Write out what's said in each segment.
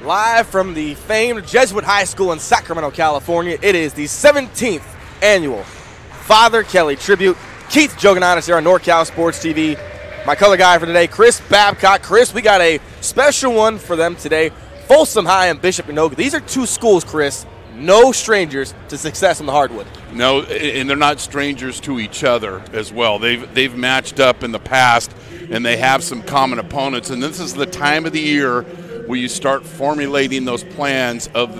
Live from the famed Jesuit High School in Sacramento, California, it is the 17th annual Father Kelly Tribute. Keith Jogananis here on NorCal Sports TV. My color guy for today, Chris Babcock. Chris, we got a special one for them today. Folsom High and Bishop Manogue. These are two schools, Chris, no strangers to success on the hardwood. No, and they're not strangers to each other as well. They've matched up in the past, and they have some common opponents. And this is the time of the year where you start formulating those plans of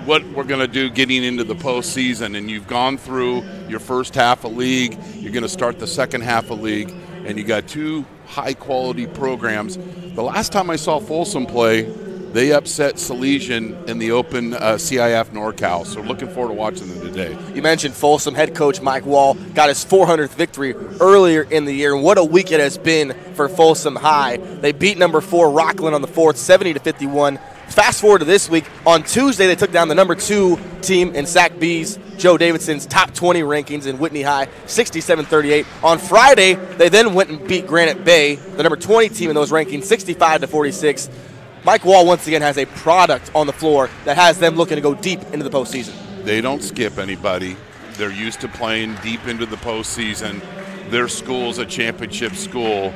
what we're going to do getting into the postseason. And you've gone through your first half of league. You're going to start the second half of league, and you got two high-quality programs. The last time I saw Folsom play, they upset Salesian in the Open CIF NorCal, so looking forward to watching them today. You mentioned Folsom head coach Mike Wall got his 400th victory earlier in the year, and what a week it has been for Folsom High. They beat number 4 Rockland on the 4th, 70-51. Fast forward to this week. On Tuesday, they took down the number 2 team in Sac B's, Joe Davidson's top 20 rankings in Whitney High, 67-38. On Friday, they then went and beat Granite Bay, the number 20 team in those rankings, 65-46. Mike Wall, once again, has a product on the floor that has them looking to go deep into the postseason. They don't skip anybody. They're used to playing deep into the postseason. Their school's a championship school,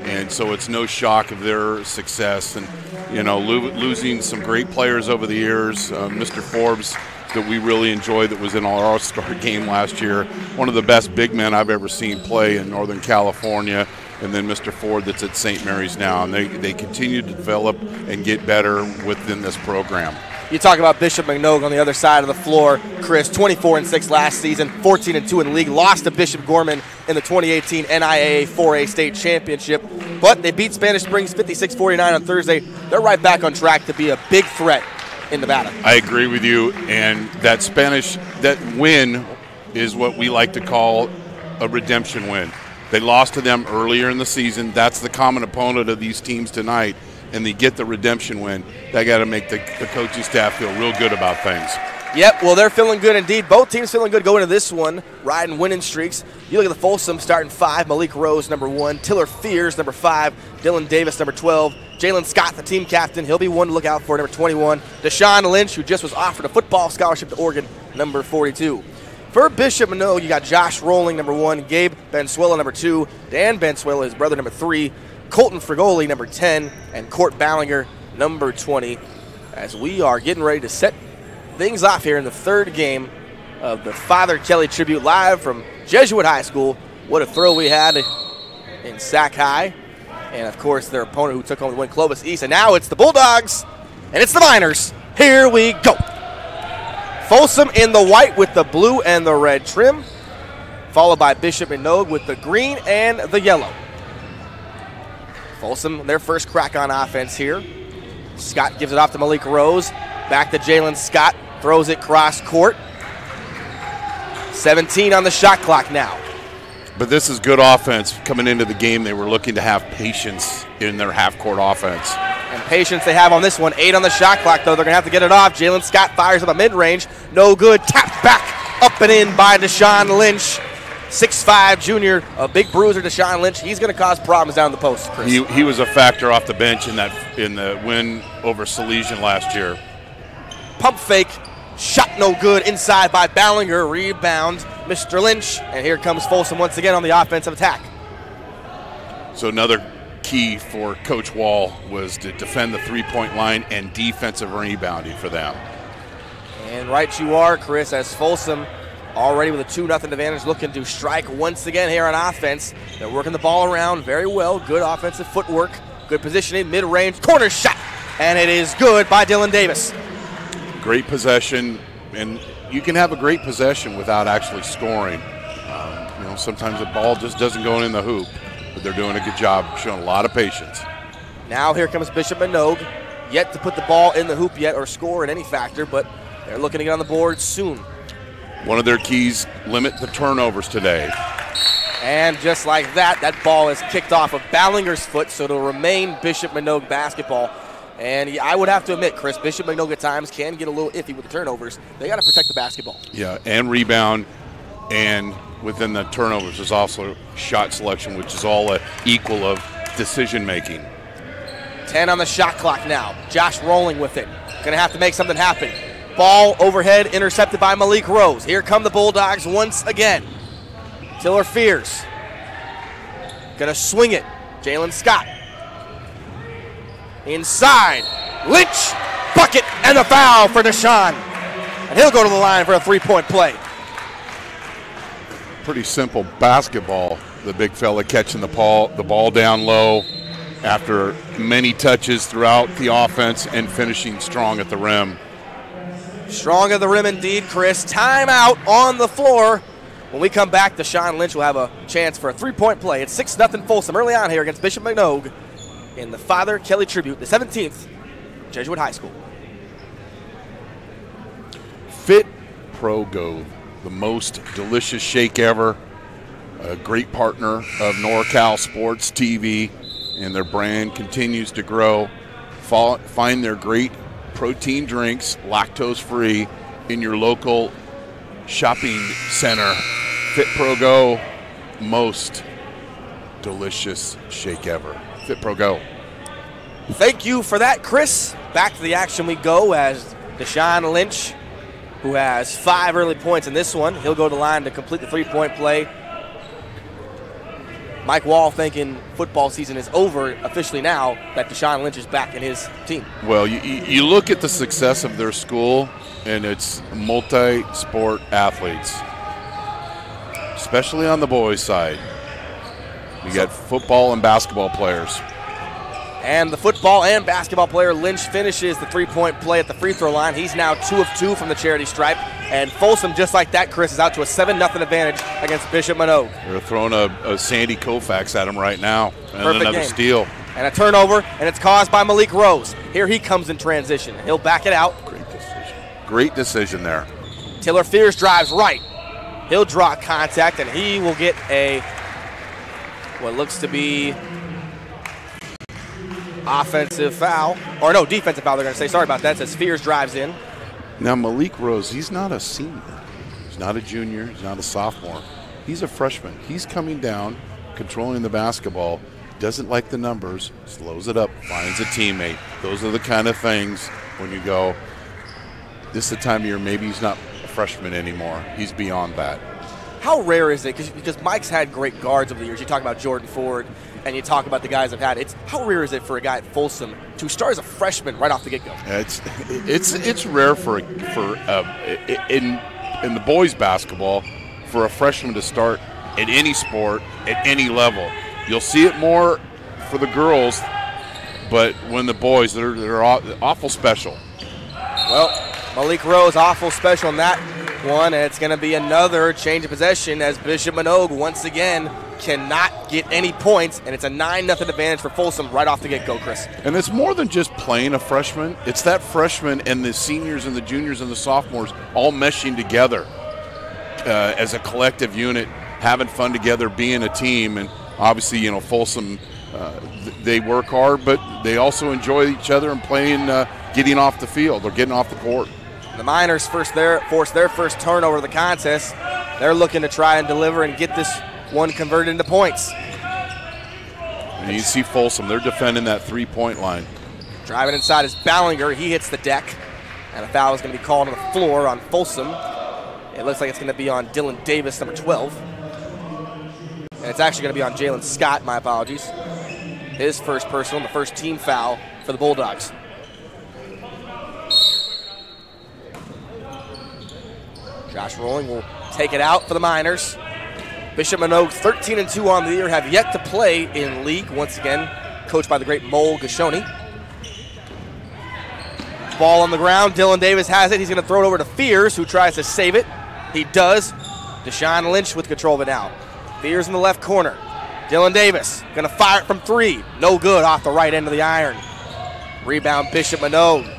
and so it's no shock of their success. And, you know, losing some great players over the years, Mr. Forbes, that we really enjoyed, that was in our All-Star game last year, one of the best big men I've ever seen play in Northern California. And then Mr. Ford that's at St. Mary's now, and they continue to develop and get better within this program. You talk about Bishop Manogue on the other side of the floor, Chris, 24-6 last season, 14-2 in the league, lost to Bishop Gorman in the 2018 NIAA 4A state championship, but they beat Spanish Springs 56-49 on Thursday. They're right back on track to be a big threat in Nevada. I agree with you, and that win is what we like to call a redemption win. They lost to them earlier in the season. That's the common opponent of these teams tonight, and they get the redemption win. They got to make the coaching staff feel real good about things. Yep, well, they're feeling good indeed. Both teams feeling good going into this one, riding winning streaks. You look at the Folsom starting 5, Malik Rose, number 1, Tiller Fears, number 5, Dylan Davis, number 12, Jalen Scott, the team captain. He'll be one to look out for, number 21, Deshaun Lynch, who just was offered a football scholarship to Oregon, number 42. For Bishop Manogue, you got Josh Rowling, number 1, Gabe Bensuela, number 2, Dan Bensuela, his brother, number 3, Colton Frigoli, number 10, and Court Ballinger, number 20, as we are getting ready to set things off here in the third game of the Father Kelly Tribute live from Jesuit High School. What a thrill we had in Sac High. And, of course, their opponent who took home the win, Clovis East. And now it's the Bulldogs and it's the Miners. Here we go. Folsom in the white with the blue and the red trim, followed by Bishop Manogue with the green and the yellow. Folsom, their first crack on offense here. Scott gives it off to Malik Rose. Back to Jalen Scott. Throws it cross court. 17 on the shot clock now. But this is good offense. Coming into the game, they were looking to have patience in their half-court offense. And patience they have on this one. 8 on the shot clock, though. They're going to have to get it off. Jalen Scott fires up a mid-range. No good. Tapped back up and in by Deshaun Lynch. 6'5", junior, a big bruiser, Deshaun Lynch. He's going to cause problems down the post, Chris. He was a factor off the bench in the win over Salesian last year. Pump fake, shot no good, inside by Ballinger, rebound, Mr. Lynch, and here comes Folsom once again on the offensive attack. So another key for Coach Wall was to defend the three-point line and defensive rebounding for them. And right you are, Chris, as Folsom already with a 2-0 advantage, looking to strike once again here on offense. They're working the ball around very well, good offensive footwork, good positioning, mid-range, corner shot, and it is good by Dylan Davis. Great possession, and you can have a great possession without actually scoring. Sometimes the ball just doesn't go in the hoop, but they're doing a good job, showing a lot of patience. Now here comes Bishop Manogue, yet to put the ball in the hoop yet or score in any factor, but they're looking to get on the board soon. One of their keys, limit the turnovers today. And just like that, that ball is kicked off of Ballinger's foot, so it'll remain Bishop Manogue basketball. And I would have to admit, Chris, Bishop Manogue at times can get a little iffy with the turnovers. They got to protect the basketball. Yeah, and rebound, and within the turnovers is also shot selection, which is all equal of decision-making. 10 on the shot clock now. Josh Rowling with it. Going to have to make something happen. Ball overhead intercepted by Malik Rose. Here come the Bulldogs once again. Tiller Fears. Going to swing it. Jalen Scott. Inside, Lynch, bucket, and the foul for Deshaun. And he'll go to the line for a three-point play. Pretty simple basketball. The big fella catching the ball down low after many touches throughout the offense and finishing strong at the rim. Strong at the rim indeed, Chris. Timeout on the floor. When we come back, Deshaun Lynch will have a chance for a three-point play. It's 6-0 Folsom early on here against Bishop Manogue in the Father Kelly Tribute, the 17th, Jesuit High School. Fit Pro Go, the most delicious shake ever. A great partner of NorCal SportsTV, and their brand continues to grow. Find their great protein drinks, lactose-free, in your local shopping center. Fit Pro Go, most delicious shake ever. Fit Pro Go. Thank you for that, Chris. Back to the action we go as Deshaun Lynch, who has 5 early points in this one. He'll go to the line to complete the three-point play. Mike Wall thinking football season is over officially now that Deshaun Lynch is back in his team. Well, you look at the success of their school, and it's multi-sport athletes, especially on the boys' side. You got football and basketball players. And the football and basketball player Lynch finishes the three-point play at the free throw line. He's now 2 of 2 from the charity stripe. And Folsom, just like that, Chris, is out to a 7-0 advantage against Bishop Manogue. They're throwing a Sandy Koufax at him right now. And Perfect another game. steal. And a turnover, and it's caused by Malik Rose. Here he comes in transition. He'll back it out. Great decision. Great decision there. Tiller Fears drives right. He'll draw contact, and he will get what looks to be offensive foul. Or no, defensive foul, they're going to say. Sorry about that. It says Fears drives in. Now, Malik Rose, he's not a senior. He's not a junior. He's not a sophomore. He's a freshman. He's coming down, controlling the basketball, doesn't like the numbers, slows it up, finds a teammate. Those are the kind of things when you go, this is the time of year maybe he's not a freshman anymore. He's beyond that. How rare is it? Because Mike's had great guards over the years. You talk about Jordan Ford, and you talk about the guys I've had. How rare is it for a guy at Folsom to start as a freshman right off the get-go? It's rare in the boys basketball for a freshman to start at any sport at any level. You'll see it more for the girls, but when the boys, they're awful special. Well, Malik Rose awful special in that one, and it's going to be another change of possession as Bishop Manogue once again cannot get any points, and it's a 9-0 advantage for Folsom right off the get-go, Chris. And it's more than just playing a freshman. It's that freshman and the seniors and the juniors and the sophomores all meshing together as a collective unit, having fun together, being a team. And obviously, Folsom, they work hard, but they also enjoy each other and playing, getting off the field or getting off the court. The Miners force their first turnover of the contest. They're looking to try and deliver and get this one converted into points. And you see Folsom, they're defending that three-point line. Driving inside is Ballinger. He hits the deck, and a foul is going to be called on the floor on Folsom. It looks like it's going to be on Dylan Davis, number 12. And it's actually going to be on Jalen Scott, my apologies. His first personal, the first team foul for the Bulldogs. Josh Rolling will take it out for the Miners. Bishop Manogue, 13-2 on the year, have yet to play in league. Once again, coached by the great Mole Gashoni. Ball on the ground. Dylan Davis has it. He's going to throw it over to Fears, who tries to save it. He does. Deshaun Lynch with control of it now. Fears in the left corner. Dylan Davis going to fire it from 3. No good off the right end of the iron. Rebound Bishop Manogue.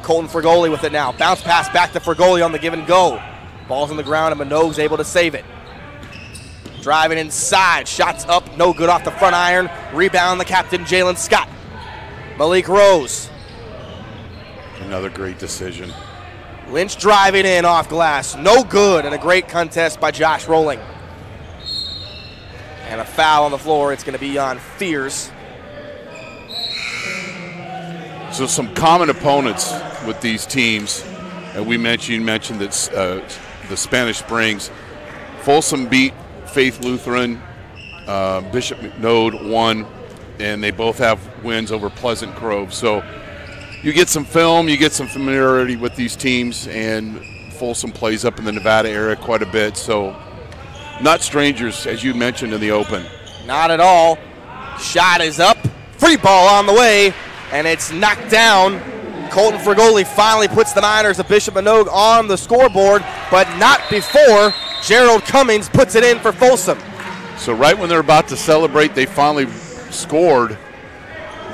Colton Fergoli with it now. Bounce pass back to Fergoli on the give and go. Ball's on the ground, and Manogue's able to save it. Driving inside, shots up, no good off the front iron. Rebound the captain, Jalen Scott. Malik Rose. Another great decision. Lynch driving in off glass, no good, and a great contest by Josh Rolling. And a foul on the floor, it's going to be on Fears. So some common opponents with these teams, and you mentioned that the Spanish Springs. Folsom beat Faith Lutheran, Bishop Manogue won, and they both have wins over Pleasant Grove. So you get some film, you get some familiarity with these teams, and Folsom plays up in the Nevada area quite a bit. So not strangers, as you mentioned in the open. Not at all. Shot is up, free ball on the way, and it's knocked down. Colton Fergoli finally puts the Miners of Bishop Manogue on the scoreboard, but not before Gerald Cummings puts it in for Folsom. So right when they're about to celebrate, they finally scored.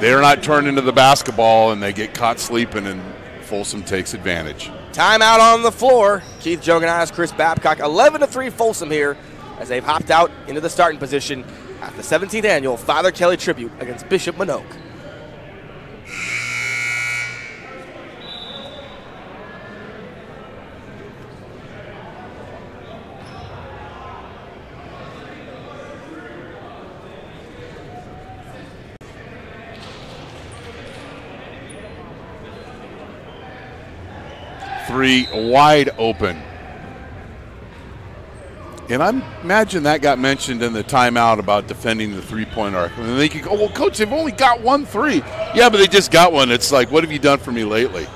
They're not turned into the basketball, and they get caught sleeping, and Folsom takes advantage. Timeout on the floor. Keith Joganias, Chris Babcock, 11-3 Folsom here as they've hopped out into the starting position at the 17th annual Father Kelly Tribute against Bishop Manogue. Three wide open. And I imagine that got mentioned in the timeout about defending the three-point arc. And they could go, well, Coach, they've only got 1 3. Yeah, but they just got one. It's like, what have you done for me lately?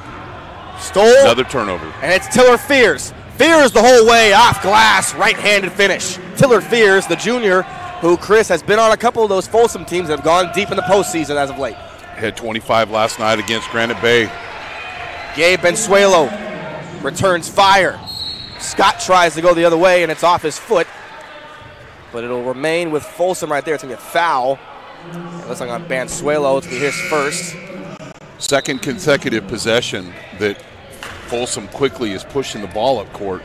Stole. Another turnover. And it's Tiller Fears. Fears the whole way off glass, right-handed finish. Tiller Fears, the junior, who, Chris, has been on a couple of those Folsom teams that have gone deep in the postseason as of late. Had 25 last night against Granite Bay. Gabe Bensuelo returns fire. Scott tries to go the other way, and it's off his foot. But it'll remain with Folsom right there. It's going to be a foul. It looks like on Bensuelo. It's going to be his first. Second consecutive possession that Folsom quickly is pushing the ball up court.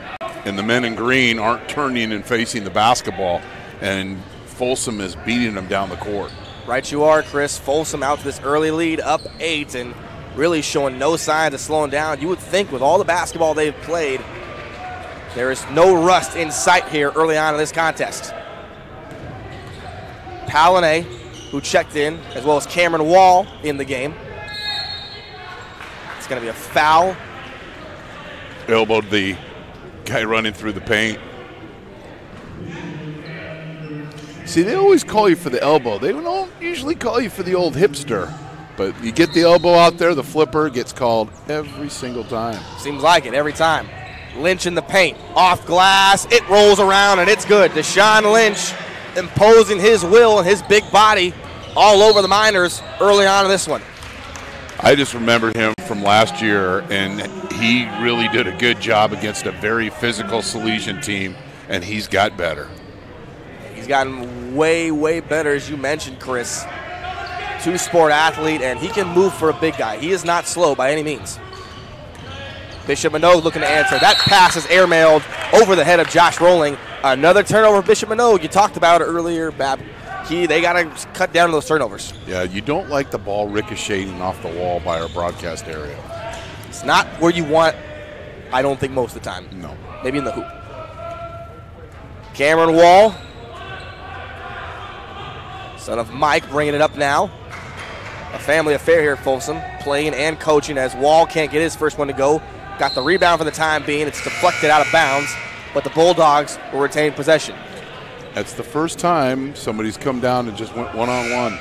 and the men in green aren't turning and facing the basketball, and Folsom is beating them down the court. Right you are, Chris. Folsom out to this early lead, up 8, and really showing no signs of slowing down. You would think with all the basketball they've played, there is no rust in sight here early on in this contest. Palinay, who checked in, as well as Cameron Wall in the game. It's going to be a foul. Elbowed the guy running through the paint. See, they always call you for the elbow. They don't usually call you for the old hipster. But you get the elbow out there, the flipper gets called every single time. Seems like it every time. Lynch in the paint, off glass, it rolls around, and it's good. Deshaun Lynch imposing his will and his big body all over the Miners early on in this one. I just remember him from last year, and he really did a good job against a very physical Salesian team, and he's got better. He's gotten way, way better, as you mentioned, Chris. Two-sport athlete, and he can move for a big guy. He is not slow by any means. Bishop Manogue looking to answer. That pass is airmailed over the head of Josh Rolling. Another turnover, Bishop Manogue. You talked about it earlier, Bab. They got to cut down those turnovers. Yeah, you don't like the ball ricocheting off the wall by our broadcast area. It's not where you want, I don't think, most of the time. No. Maybe in the hoop. Cameron Wall, son of Mike, bringing it up now. A family affair here at Folsom, playing and coaching as Wall can't get his first one to go. Got the rebound for the time being. It's deflected out of bounds, but the Bulldogs will retain possession. That's the first time somebody's come down and just went one-on-one.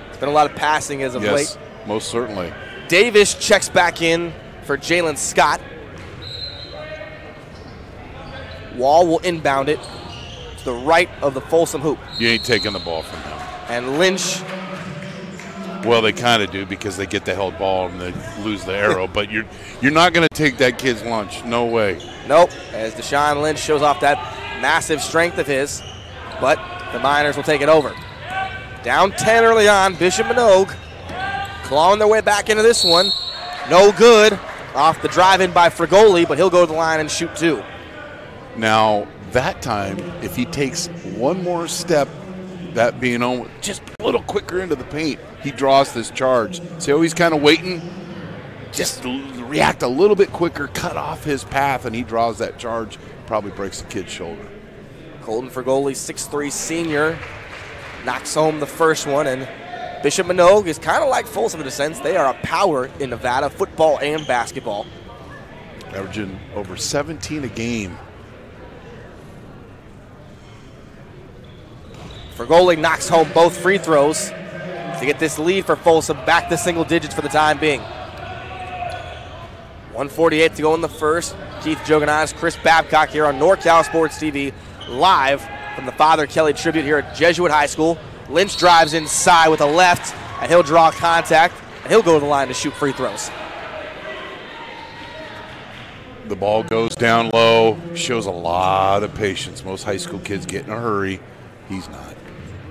It's been a lot of passing as of late. Yes, most certainly. Davis checks back in for Jalen Scott. Wall will inbound it to the right of the Folsom hoop. You ain't taking the ball from him. And Lynch. Well, they kind of do because they get the held ball and they lose the arrow. But you're not going to take that kid's lunch. No way. Nope. As Deshaun Lynch shows off that massive strength of his. But the Miners will take it over. Down 10 early on. Bishop Manogue clawing their way back into this one. No good. Off the drive-in by Frigoli, but he'll go to the line and shoot 2. Now, that time, if he takes one more step, that being on just a little quicker into the paint, he draws this charge. See how he's kind of waiting? Just react a little bit quicker, cut off his path, and he draws that charge. Probably breaks the kid's shoulder. Colton Frigoli, 6'3" senior, knocks home the first one, and Bishop Manogue is kind of like Folsom in a sense. They are a power in Nevada, football and basketball. Averaging over 17 a game. Frigoli knocks home both free throws to get this lead for Folsom back to single digits for the time being. 1:48 to go in the first. Keith Joganaz, Chris Babcock here on NorCal Sports TV, live from the Father Kelly tribute here at Jesuit High School. Lynch drives inside with a left, and he'll draw contact, and he'll go to the line to shoot free throws. The ball goes down low, shows a lot of patience. Most high school kids get in a hurry. He's not.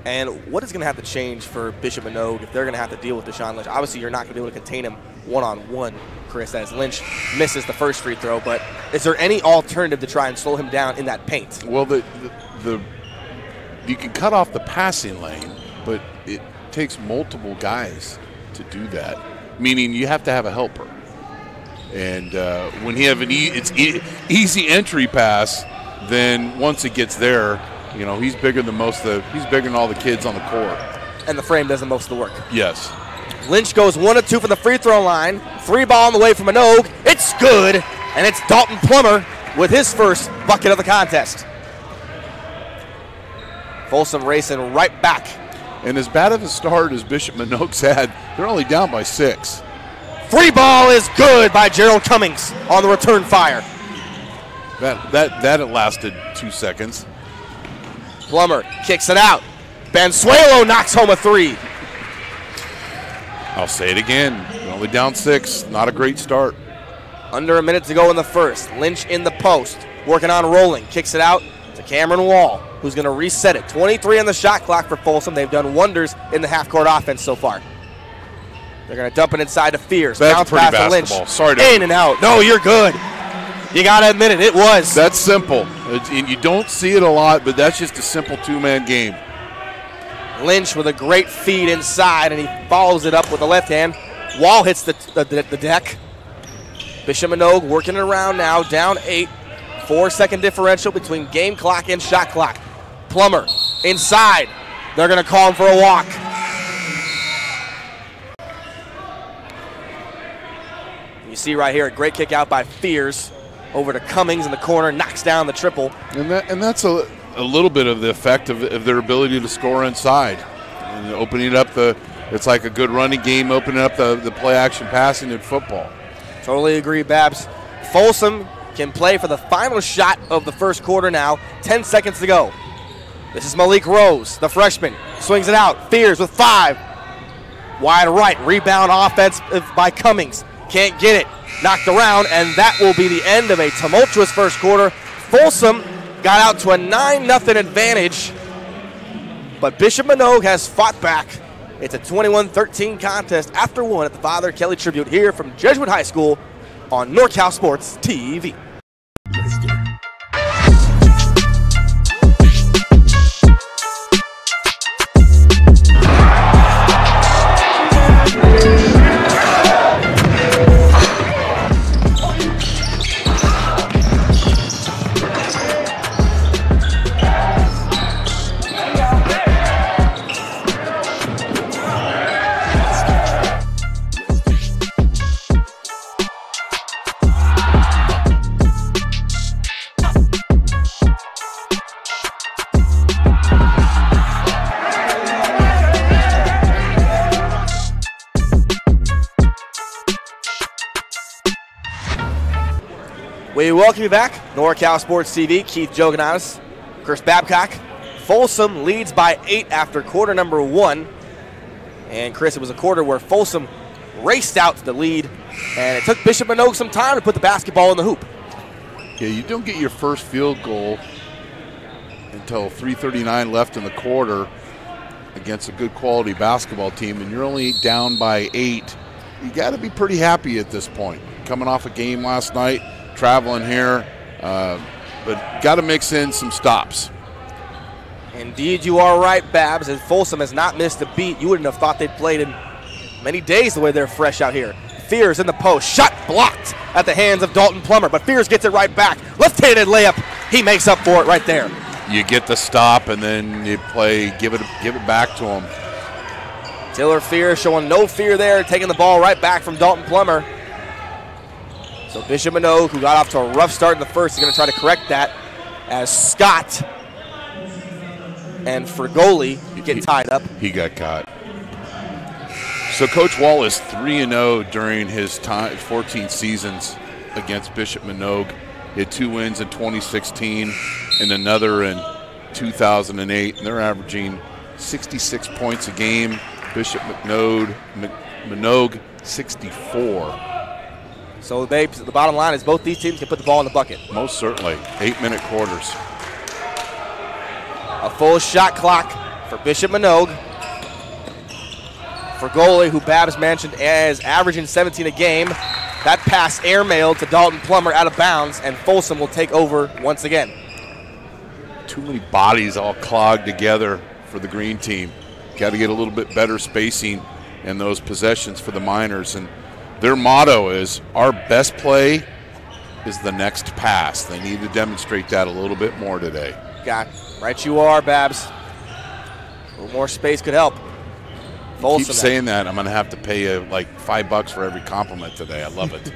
And what is going to have to change for Bishop Manogue if they're going to have to deal with Deshaun Lynch? Obviously, you're not going to be able to contain him one-on-one, Chris, as Lynch misses the first free throw. But is there any alternative to try and slow him down in that paint? Well, you can cut off the passing lane, but it takes multiple guys to do that, meaning you have to have a helper. And when you have an easy entry pass, then once it gets there, you know, he's bigger than he's bigger than all the kids on the court. And the frame does the most of the work. Yes. Lynch goes 1 of 2 from the free throw line. 3 ball on the way from Manogue. It's good. And it's Dalton Plummer with his first bucket of the contest. Folsom racing right back. And as bad of a start as Bishop Manogue's had, they're only down by 6. Free ball is good by Gerald Cummings on the return fire. That lasted 2 seconds. Plummer kicks it out. Bensuelo knocks home a 3. I'll say it again. They're only down 6. Not a great start. Under a minute to go in the first. Lynch in the post. Working on Rolling. Kicks it out to Cameron Wall, who's going to reset it. 23 on the shot clock for Folsom. They've done wonders in the half-court offense so far. They're going to dump it inside to Fierce. That's bounce pretty pass to Lynch. Sorry to in and out. No, you're good. You got to admit it, it was. That's simple. And you don't see it a lot, but that's just a simple two-man game. Lynch with a great feed inside, and he follows it up with the left hand. Wall hits the deck. Bishop Manogue working it around now, down 8. 4-second differential between game clock and shot clock. Plummer inside. They're going to call him for a walk. You see right here a great kick out by Fears over to Cummings in the corner, knocks down the triple. And that's a little bit of the effect of their ability to score inside. And opening up it's like a good running game, opening up the play action passing in football. Totally agree, Babs. Folsom can play for the final shot of the first quarter now. 10 seconds to go. This is Malik Rose, the freshman. Swings it out. Fears with 5. Wide right. Rebound offense by Cummings. Can't get it. Knocked around, and that will be the end of a tumultuous first quarter. Folsom got out to a 9-0 advantage, but Bishop Manogue has fought back. It's a 21-13 contest after one at the Father Kelly Tribute here from Jesuit High School on NorCal Sports TV. We welcome you back. NorCal Sports TV, Keith Jogananis, Chris Babcock. Folsom leads by 8 after quarter number 1. And Chris, it was a quarter where Folsom raced out to the lead, and it took Bishop Manogue some time to put the basketball in the hoop. Yeah, you don't get your first field goal until 3:39 left in the quarter against a good quality basketball team, and you're only down by 8. You got to be pretty happy at this point. Coming off a game last night, traveling here, but got to mix in some stops. Indeed, you are right, Babs. As Folsom has not missed a beat, you wouldn't have thought they'd played in many days the way they're fresh out here. Fears in the post, shot blocked at the hands of Dalton Plummer, but Fears gets it right back. Left-handed layup, he makes up for it right there. You get the stop, and then you give it back to him. Taylor Fears showing no fear there, taking the ball right back from Dalton Plummer. So Bishop Manogue, who got off to a rough start in the first, is going to try to correct that as Scott and Frigoli get tied up. He got caught. So Coach Wall is 3-0 during his 14 seasons against Bishop Manogue. He had 2 wins in 2016 and another in 2008, and they're averaging 66 points a game. Bishop Manogue 64. So the bottom line is both these teams can put the ball in the bucket. Most certainly. 8-minute quarters. A full shot clock for Bishop Manogue. For goalie, who Babs mentioned as averaging 17 a game. That pass airmailed to Dalton Plummer out of bounds, and Folsom will take over once again. Too many bodies all clogged together for the green team. Got to get a little bit better spacing in those possessions for the Miners. And their motto is, our best play is the next pass. They need to demonstrate that a little bit more today. Got right you are, Babs. A little more space could help. Folsom, keep saying that. I'm going to have to pay you like $5 for every compliment today. I love it.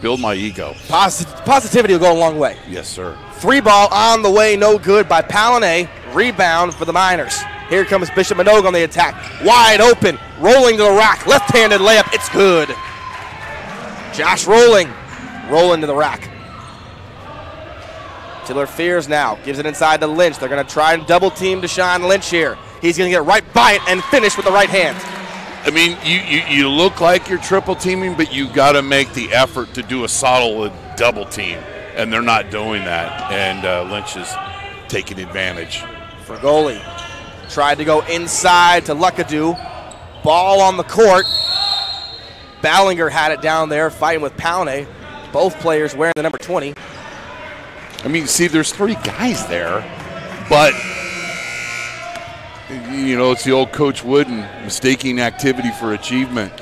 Build my ego. Positivity will go a long way. Yes, sir. 3 ball on the way, no good by Palinay. Rebound for the Miners. Here comes Bishop Manogue on the attack. Wide open, rolling to the rack. Left-handed layup, it's good. Josh rolling to the rack. Taylor Fears now gives it inside to Lynch. They're going to try and double team Deshaun Lynch here. He's going to get right by it and finish with the right hand. I mean, you look like you're triple teaming, but you got to make the effort to do a solid double team, and they're not doing that. And Lynch is taking advantage. Frigoli tried to go inside to Luckadoo. Ball on the court. Ballinger had it down there fighting with Palinay. Both players wearing the number 20. I mean, see, there's 3 guys there, but, you know, it's the old Coach Wooden mistaking activity for achievement.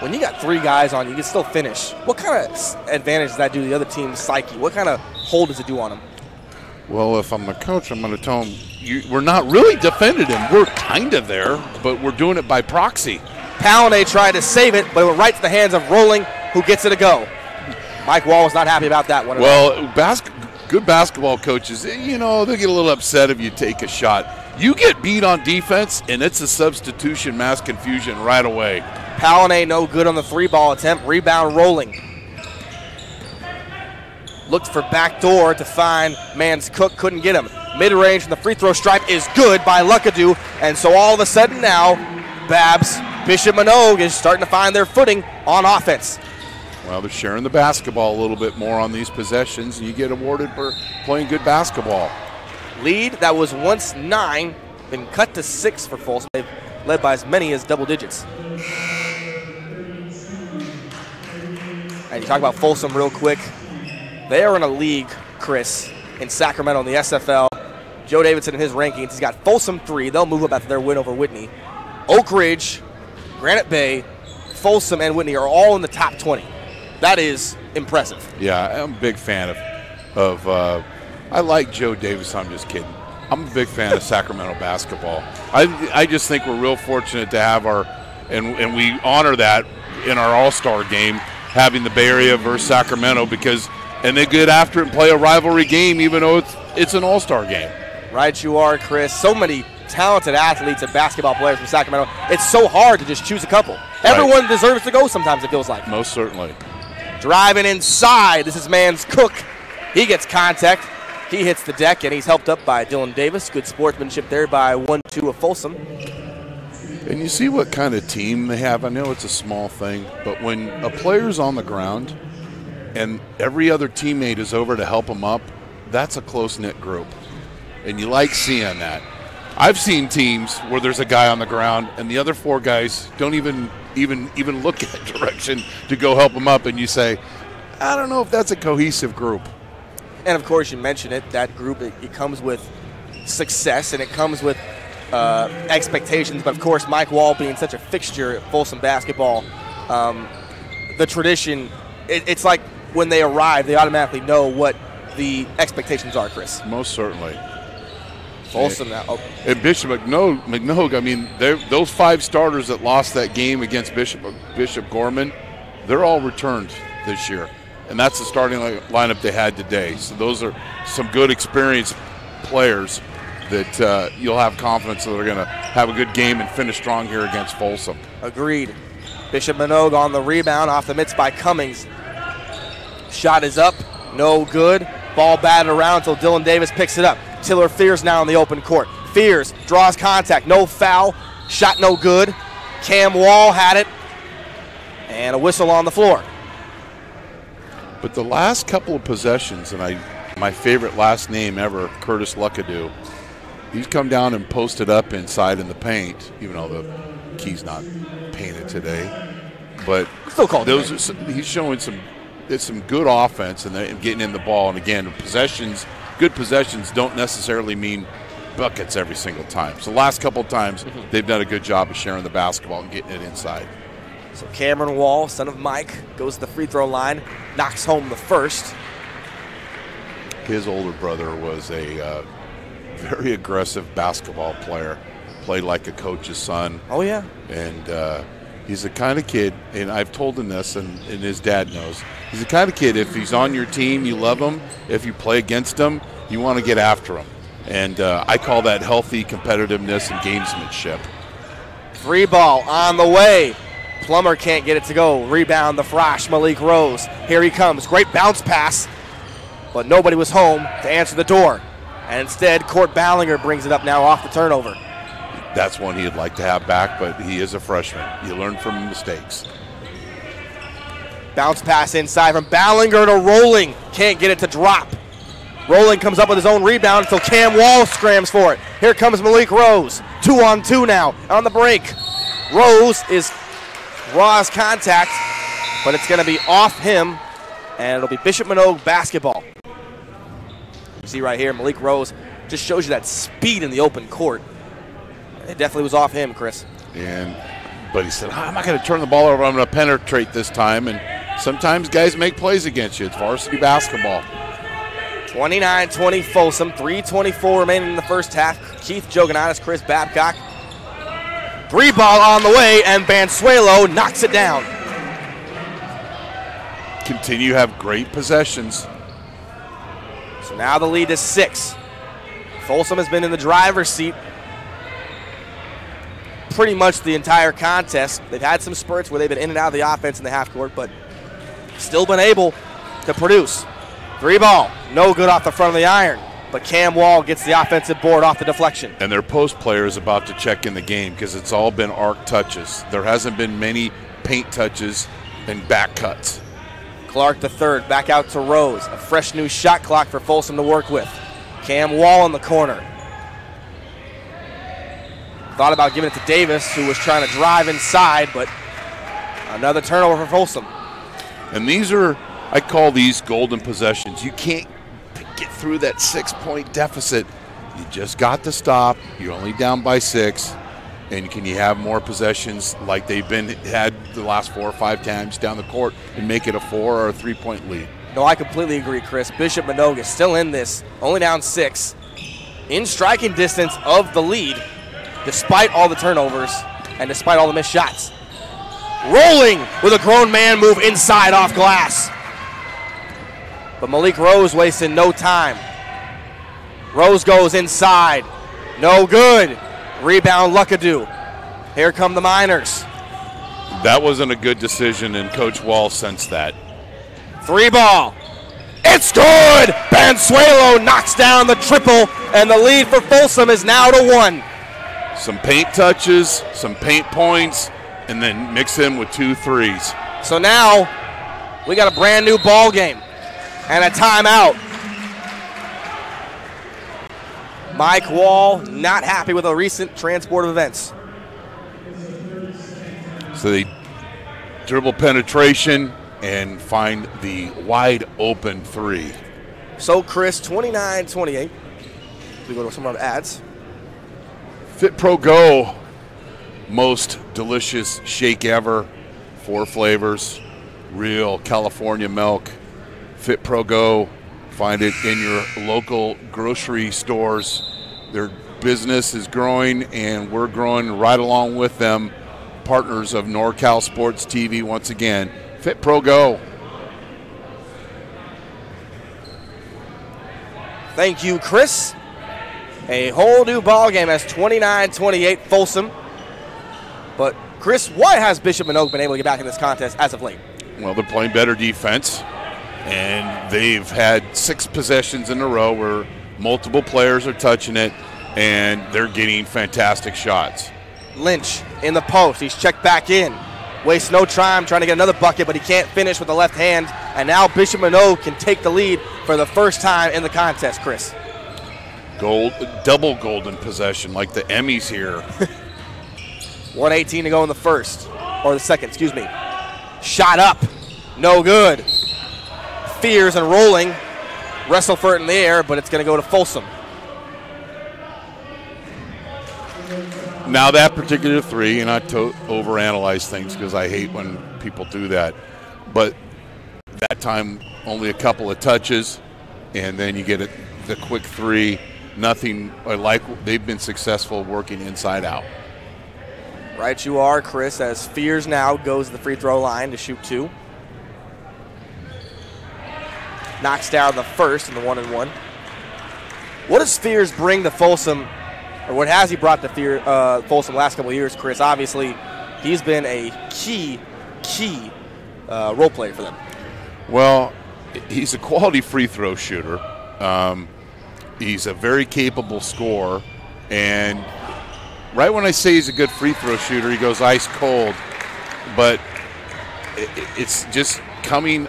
When you got 3 guys on, you can still finish. What kind of advantage does that do to the other team's psyche? What kind of hold does it do on them? Well, if I'm the coach, I'm going to tell them, we're not really defending him. We're kind of there, but we're doing it by proxy. Palinay tried to save it, but it went right to the hands of Rolling, who gets it a go. Mike Wall was not happy about that one. Well, good basketball coaches, you know, they get a little upset if you take a shot. You get beat on defense, and it's a substitution mass confusion right away. Palinay no good on the 3-ball attempt. Rebound Rolling. Looked for backdoor to find Mans Cook, couldn't get him. Mid-range from the free throw stripe is good by Luckadoo, and so all of a sudden now, Babs, Bishop Manogue is starting to find their footing on offense. Well, they're sharing the basketball a little bit more on these possessions, and you get awarded for playing good basketball. Lead that was once 9, been cut to 6 for Folsom. They've led by as many as double digits. And you talk about Folsom real quick. They are in a league, Chris, in Sacramento in the SFL. Joe Davidson in his rankings, he's got Folsom 3. They'll move up after their win over Whitney. Oak Ridge, Granite Bay, Folsom, and Whitney are all in the top 20. That is impressive. Yeah, I'm a big fan of I like Joe Davis. I'm just kidding. I'm a big fan of Sacramento basketball. I just think we're real fortunate to have and we honor that in our All-Star game, having the Bay Area versus Sacramento and they get after it and play a rivalry game even though it's an All-Star game. Right you are, Chris. So many talented athletes and basketball players from Sacramento. It's so hard to just choose a couple. Right. Everyone deserves to go sometimes, it feels like. Most certainly. Driving inside, this is Mans Cook. He gets contact. He hits the deck, and he's helped up by Dylan Davis. Good sportsmanship there by 1-2 of Folsom. And you see what kind of team they have. I know it's a small thing, but when a player's on the ground and every other teammate is over to help him up, that's a close-knit group. And you like seeing that. I've seen teams where there's a guy on the ground and the other 4 guys don't even look at direction to go help him up, and you say, I don't know if that's a cohesive group. And, of course, you mentioned it, that group, it comes with success and it comes with expectations. But, of course, Mike Wall being such a fixture at Folsom basketball, the tradition, it's like when they arrive, they automatically know what the expectations are, Chris. Most certainly. Folsom now. Oh. And Bishop Manogue, I mean, those 5 starters that lost that game against Bishop Gorman, they're all returned this year. And that's the starting lineup they had today. So those are some good experienced players that you'll have confidence that they're going to have a good game and finish strong here against Folsom. Agreed. Bishop Manogue on the rebound off the mitts by Cummings. Shot is up, no good. Ball batted around until Dylan Davis picks it up. Tiller Fears now in the open court. Fears draws contact, no foul. Shot no good. Cam Wall had it. And a whistle on the floor. But the last couple of possessions, and my favorite last name ever, Curtis Luckadoo, he's come down and posted up inside in the paint, even though the key's not painted today. But still called he's showing some good offense and getting in the ball. And again, good possessions don't necessarily mean buckets every single time. So the last couple of times, they've done a good job of sharing the basketball and getting it inside. So Cameron Wall, son of Mike, goes to the free throw line, knocks home the first. His older brother was a very aggressive basketball player, played like a coach's son. Oh, yeah. And he's the kind of kid, and I've told him this, and his dad knows, he's the kind of kid, if he's on your team, you love him. If you play against him, you want to get after him. And I call that healthy competitiveness and gamesmanship. 3-ball on the way. Plummer can't get it to go. Rebound the Frosh, Malik Rose. Here he comes. Great bounce pass, but nobody was home to answer the door. And instead, Court Ballinger brings it up now off the turnover. That's one he'd like to have back, but he is a freshman. You learn from mistakes. Bounce pass inside from Ballinger to Rolling. Can't get it to drop. Rolling comes up with his own rebound until Cam Wall scrams for it. Here comes Malik Rose. 2-on-2 now on the break. Rose is draws contact, but it's going to be off him, and it'll be Bishop Manogue basketball. You see right here, Malik Rose just shows you that speed in the open court. It definitely was off him, Chris. But he said, I'm not going to turn the ball over. I'm going to penetrate this time. And sometimes guys make plays against you. It's varsity basketball. 29-20 Folsom, 3:24 remaining in the first half. Keith Joganatis, Chris Babcock. 3-ball on the way, and Bansuelo knocks it down. Continue to have great possessions. So now the lead is 6. Folsom has been in the driver's seat pretty much the entire contest. They've had some spurts where they've been in and out of the offense in the half court, but still been able to produce. 3-ball, no good off the front of the iron, but Cam Wall gets the offensive board off the deflection. And their post player is about to check in the game because it's all been arc touches. There hasn't been many paint touches and back cuts. Clark the third, back out to Rose. A fresh new shot clock for Folsom to work with. Cam Wall in the corner. Thought about giving it to Davis, who was trying to drive inside, but another turnover for Folsom. And these are, I call these golden possessions. You can't get through that 6-point deficit. You just got to stop. You're only down by 6. And can you have more possessions like they've had the last 4 or 5 times down the court and make it a 4 or a 3-point lead? No, I completely agree, Chris. Bishop Manogue is still in this, only down 6, in striking distance of the lead, despite all the turnovers and despite all the missed shots. Rolling with a grown man move inside off glass. But Malik Rose wasting no time. Rose goes inside. No good. Rebound Luckadoo. Here come the Miners. That wasn't a good decision, and Coach Wall sensed that. 3-ball. It's good! Bansuelo knocks down the triple, and the lead for Folsom is now to 1. Some paint touches, some paint points, and then mix in with 2 threes. So now we got a brand new ball game and a timeout. Mike Wall not happy with a recent transport of events. So they dribble penetration and find the wide open 3. So Chris, 29-28. We go to some of the ads. Fit Pro Go, most delicious shake ever. 4 flavors, real California milk. Fit Pro Go, find it in your local grocery stores. Their business is growing, and we're growing right along with them. Partners of NorCal Sports TV once again. Fit Pro Go. Thank you, Chris. A whole new ball game as 29-28 Folsom. But Chris, why has Bishop Manogue been able to get back in this contest as of late? Well, they're playing better defense, and they've had 6 possessions in a row where multiple players are touching it, and they're getting fantastic shots. Lynch in the post. He's checked back in. Wastes no time trying to get another bucket, but he can't finish with the left hand. And now Bishop Manogue can take the lead for the first time in the contest, Chris. Double golden possession like the Emmys here. 1:18 to go in the first, or the second, excuse me. Shot up, no good. Fears and rolling. Wrestle for it in the air, but it's going to go to Folsom. Now that particular 3, and not to overanalyze things because I hate when people do that, but that time only a couple of touches, and then you get the quick 3. Nothing like they've been successful working inside out. Right you are, Chris, as Fears now goes to the free throw line to shoot 2. Knocks down the first in the 1-and-1. What does Fears bring to Folsom, or what has he brought to Folsom last couple of years, Chris? Obviously, he's been a key role player for them. Well, he's a quality free throw shooter. He's a very capable scorer, and right when I say he's a good free throw shooter, he goes ice cold. But it's just coming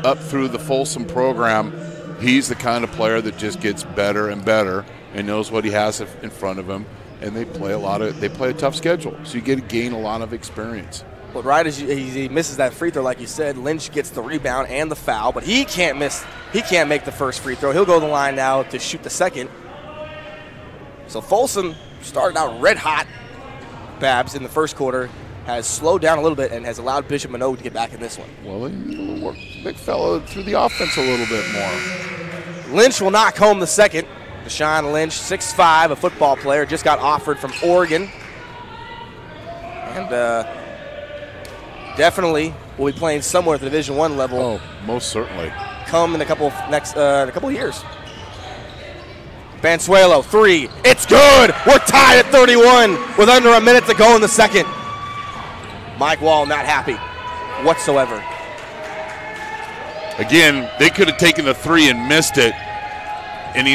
up through the Folsom program. He's the kind of player that just gets better and better and knows what he has in front of him. And they play a tough schedule, so you get to gain a lot of experience. But right as he misses that free throw, like you said, Lynch gets the rebound and the foul, but he can't make the first free throw. He'll go to the line now to shoot the second. So Folsom started out red hot. Babs in the first quarter has slowed down a little bit and has allowed Bishop Manogue to get back in this one. Well, he worked big fella through the offense a little bit more. Lynch will knock home the second. Deshaun Lynch, 6'5", a football player, just got offered from Oregon. And definitely will be playing somewhere at the Division I level. Oh, most certainly. Come in a couple of years. Bansuelo, 3. It's good. We're tied at 31 with under a minute to go in the second. Mike Wall not happy whatsoever. Again, they could have taken the 3 and missed it. And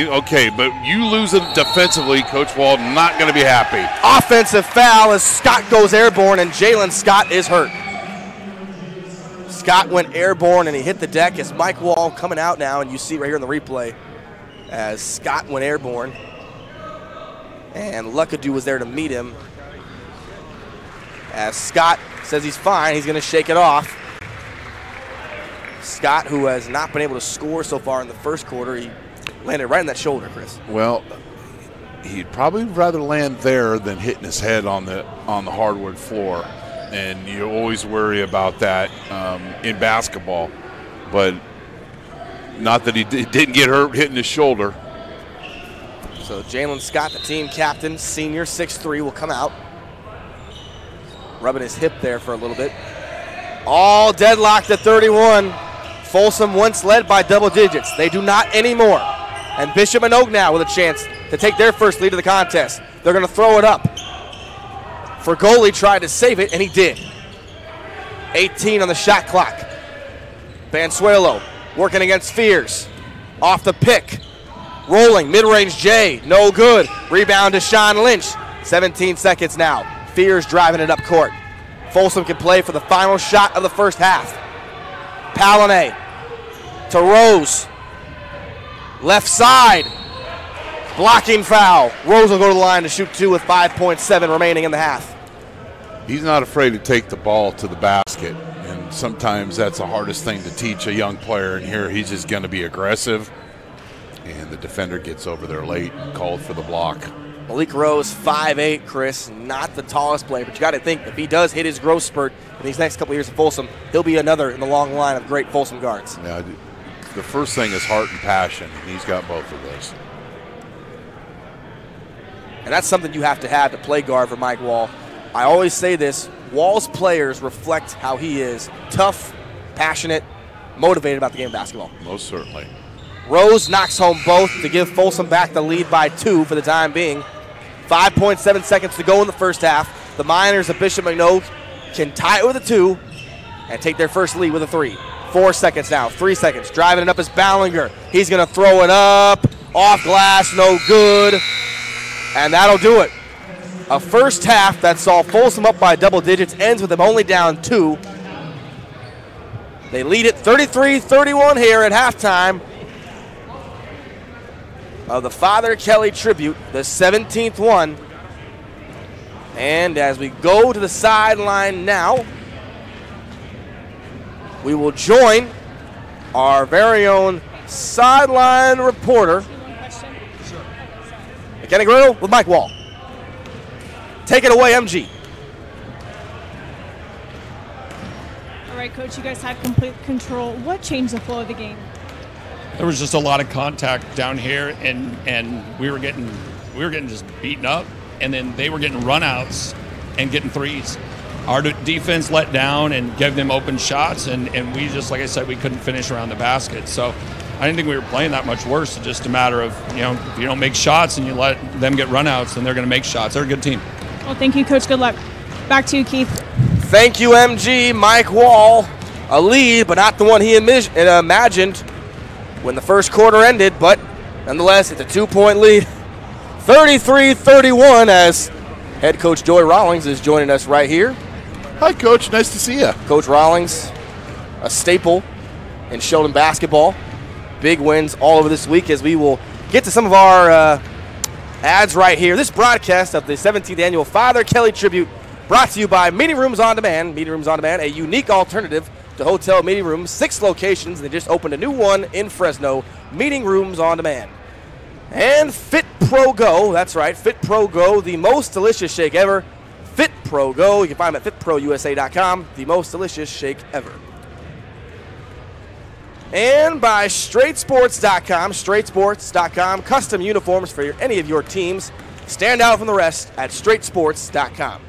but you lose it defensively, Coach Wall not going to be happy. Offensive foul as Scott goes airborne, and Jalen Scott is hurt. Scott went airborne, and he hit the deck as Mike Wall coming out now, and you see right here in the replay as Scott went airborne. And Luckadoo was there to meet him. As Scott says he's fine, he's going to shake it off. Scott, who has not been able to score so far in the first quarter, he landed right in that shoulder, Chris. Well, he'd probably rather land there than hitting his head on the hardwood floor, and you always worry about that in basketball. But not that he didn't get hurt hitting his shoulder. So Jalen Scott, the team captain, senior, 6'3", will come out, rubbing his hip there for a little bit. All deadlocked at 31. Folsom once led by double digits. They do not anymore. And Bishop Manogue now with a chance to take their first lead of the contest. They're going to throw it up. Fergoli tried to save it, and he did. 18 on the shot clock. Bansuelo working against Fears. Off the pick. Rolling, mid-range J, no good. Rebound to Sean Lynch. 17 seconds now. Fears driving it up court. Folsom can play for the final shot of the first half. Palane to Rose. Left side. Blocking foul. Rose will go to the line to shoot 2 with 5.7 remaining in the half. He's not afraid to take the ball to the basket, and sometimes that's the hardest thing to teach a young player. And here he's just going to be aggressive, and the defender gets over there late and called for the block. Malik Rose, 5'8", Chris, not the tallest player, but you got to think if he does hit his growth spurt in these next couple of years at Folsom, he'll be another in the long line of great Folsom guards. Yeah, the first thing is heart and passion, and he's got both of those. And that's something you have to play guard for Mike Wall. I always say this, Wall's players reflect how he is: tough, passionate, motivated about the game of basketball. Most certainly. Rose knocks home both to give Folsom back the lead by 2 for the time being. 5.7 seconds to go in the first half. The Miners of Bishop Manogue can tie it with a 2 and take their first lead with a 3. 4 seconds now, 3 seconds. Driving it up is Ballinger. He's going to throw it up. Off glass, no good. And that'll do it. A first half that saw Folsom up by double digits ends with them only down 2. They lead it 33-31 here at halftime of the Father Kelly tribute, the 17th one. And as we go to the sideline now, we will join our own sideline reporter, McKenna Griddle with Mike Wall. Take it away, MG. All right, Coach, you guys had complete control. What changed the flow of the game? There was just a lot of contact down here, and we were getting just beaten up, and then they were getting runouts and getting threes. Our defense let down and gave them open shots, and we just, like I said, we couldn't finish around the basket. So I didn't think we were playing that much worse. It's just a matter of, if you don't make shots and you let them get runouts, then they're going to make shots. They're a good team. Well, thank you, Coach. Good luck. Back to you, Keith. Thank you, MG. Mike Wall, a lead, but not the one he imagined when the first quarter ended, but nonetheless, it's a 2-point lead. 33-31 as head coach Joey Rawlings is joining us right here. Hi, Coach. Nice to see you. Coach Rawlings, a staple in Sheldon basketball. Big wins all over this week as we will get to some of our ads right here. This broadcast of the 17th annual Father Kelly Tribute Brought to you by Meeting Rooms On Demand. Meeting Rooms On Demand, a unique alternative to hotel meeting rooms. 6 locations. They just opened a new one in Fresno. Meeting Rooms On Demand. And Fit Pro Go. That's right, Fit Pro Go, the most delicious shake ever. Fit Pro Go. You can find them at fitprousa.com. The most delicious shake ever. And by straightsports.com. Straightsports.com. Custom uniforms for any of your teams. Stand out from the rest at straightsports.com.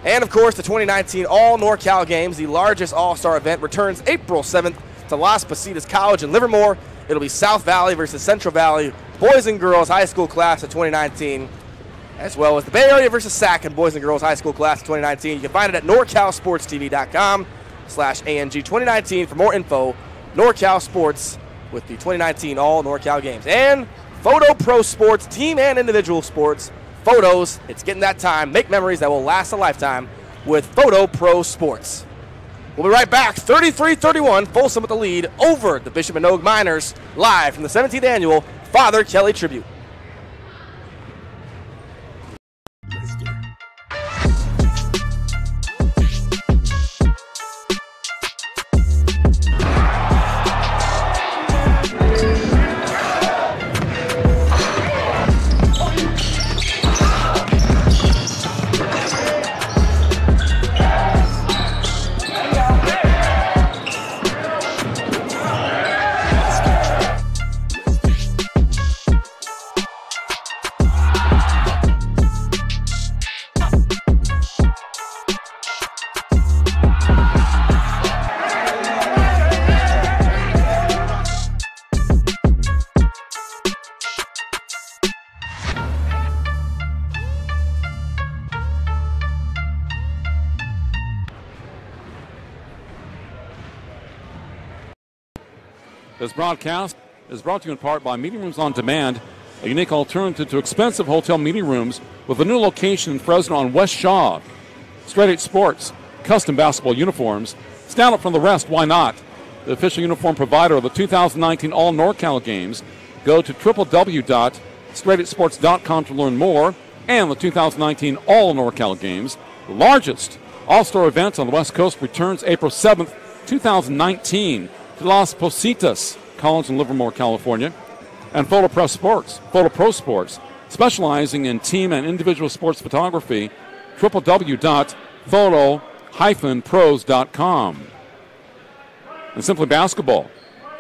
And, of course, the 2019 All-NorCal Games, the largest all-star event, returns April 7th to Las Positas College in Livermore. It'll be South Valley versus Central Valley, boys and girls high school class of 2019, as well as the Bay Area versus SAC and boys and girls high school class of 2019. You can find it at NorCalSportsTV.com/ANG2019 for more info. NorCal Sports with the 2019 All-NorCal Games. And Photo Pro Sports, team and individual sports. Photos, it's getting that time. Make memories that will last a lifetime with Photo Pro Sports. We'll be right back. 33-31, Folsom with the lead over the Bishop Manogue Miners, live from the 17th annual Father Kelly Tribute. This broadcast is brought to you in part by Meeting Rooms On Demand, a unique alternative to expensive hotel meeting rooms with a new location in Fresno on West Shaw. Straight 8 Sports, custom basketball uniforms. Stand up from the rest, why not? The official uniform provider of the 2019 All-NorCal Games. Go to www.straight8sports.com to learn more. And the 2019 All-NorCal Games, the largest all-star event on the West Coast, returns April 7th, 2019. To Las Positas College in Livermore, California, and Photo Pro Sports, specializing in team and individual sports photography, www.photo-pros.com. And Simply Basketball.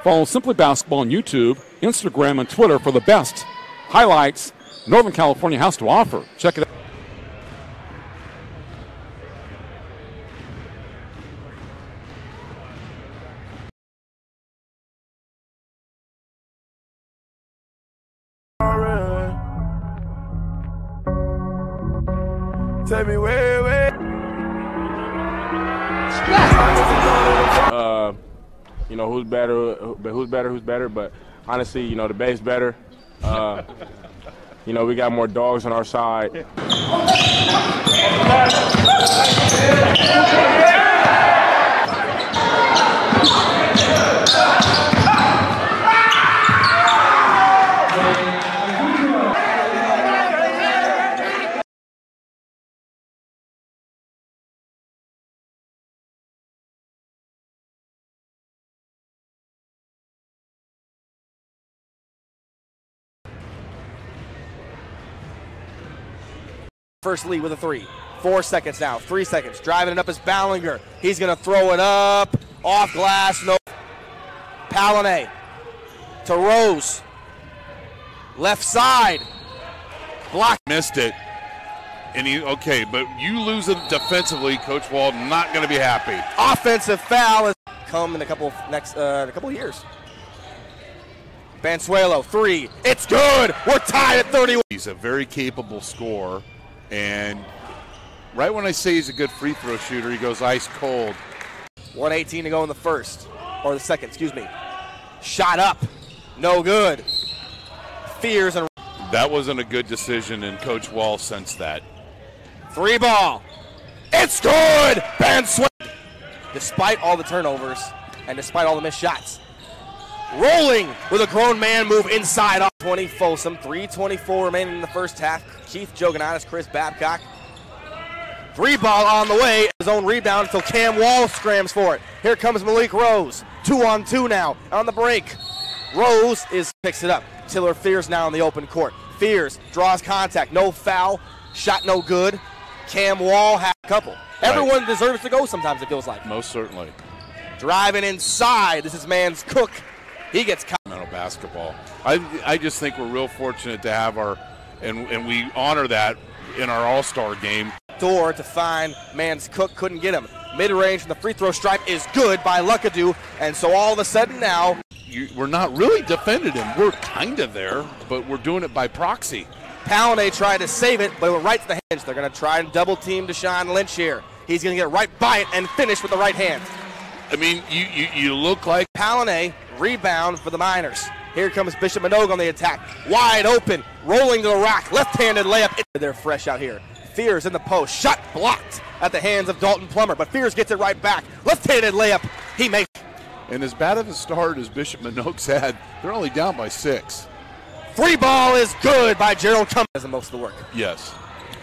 Follow Simply Basketball on YouTube, Instagram, and Twitter for the best highlights Northern California has to offer. Check it out. Tell me where. Who's better. But honestly, the Bay's better. We got more dogs on our side. First lead with a 3. 4 seconds now. 3 seconds. Driving it up is Ballinger. He's going to throw it up. Off glass. No. Palane to Rose. Left side. Block. Missed it. But you lose it defensively, Coach Wall not going to be happy. Offensive foul has come in a couple of years. Bansuelo, 3. It's good. We're tied at 31. He's a very capable scorer. And right when I say he's a good free throw shooter, he goes ice cold. 1:18 to go in the second, excuse me. Shot up, no good. Fears and that wasn't a good decision, and Coach Wall sensed that. 3 ball, it's good. Bansuelo, despite all the turnovers and despite all the missed shots, rolling with a grown man move inside off 20 Folsom. 3:24 remaining in the first half. Keith Jogananis, Chris Babcock Three ball on the way. His own rebound until Cam Wall scrams for it. Here comes Malik Rose. 2-on-2 now on the break. Rose picks it up. Tiller Fears now in the open court. Fears draws contact. No foul. Shot no good. Cam Wall had a couple. Right. Everyone deserves to go sometimes, it feels like. Most certainly. Driving inside. This is Mans Cook. He gets caught. Basketball. I just think we're real fortunate to have and we honor that in our All-Star game. Door to find Mans Cook, couldn't get him. Mid-range from the free throw stripe is good by Luckadoo, and so all of a sudden now we're not really defending him. We're kind of there, but we're doing it by proxy. Palinay tried to save it, but it went right to the hinge. They're going to try and double-team Deshaun Lynch here. He's going to get right by it and finish with the right hand. I mean, you look like Palinay, rebound for the Miners. Here comes Bishop Manogue on the attack. Wide open, rolling to the rack, left-handed layup. They're fresh out here. Fears in the post, shot blocked at the hands of Dalton Plummer, but Fears gets it right back. Left-handed layup, he makes it. And as bad of a start as Bishop Manogue's had, they're only down by 6. Free ball is good by Gerald Cummings. Does most of the work. Yes.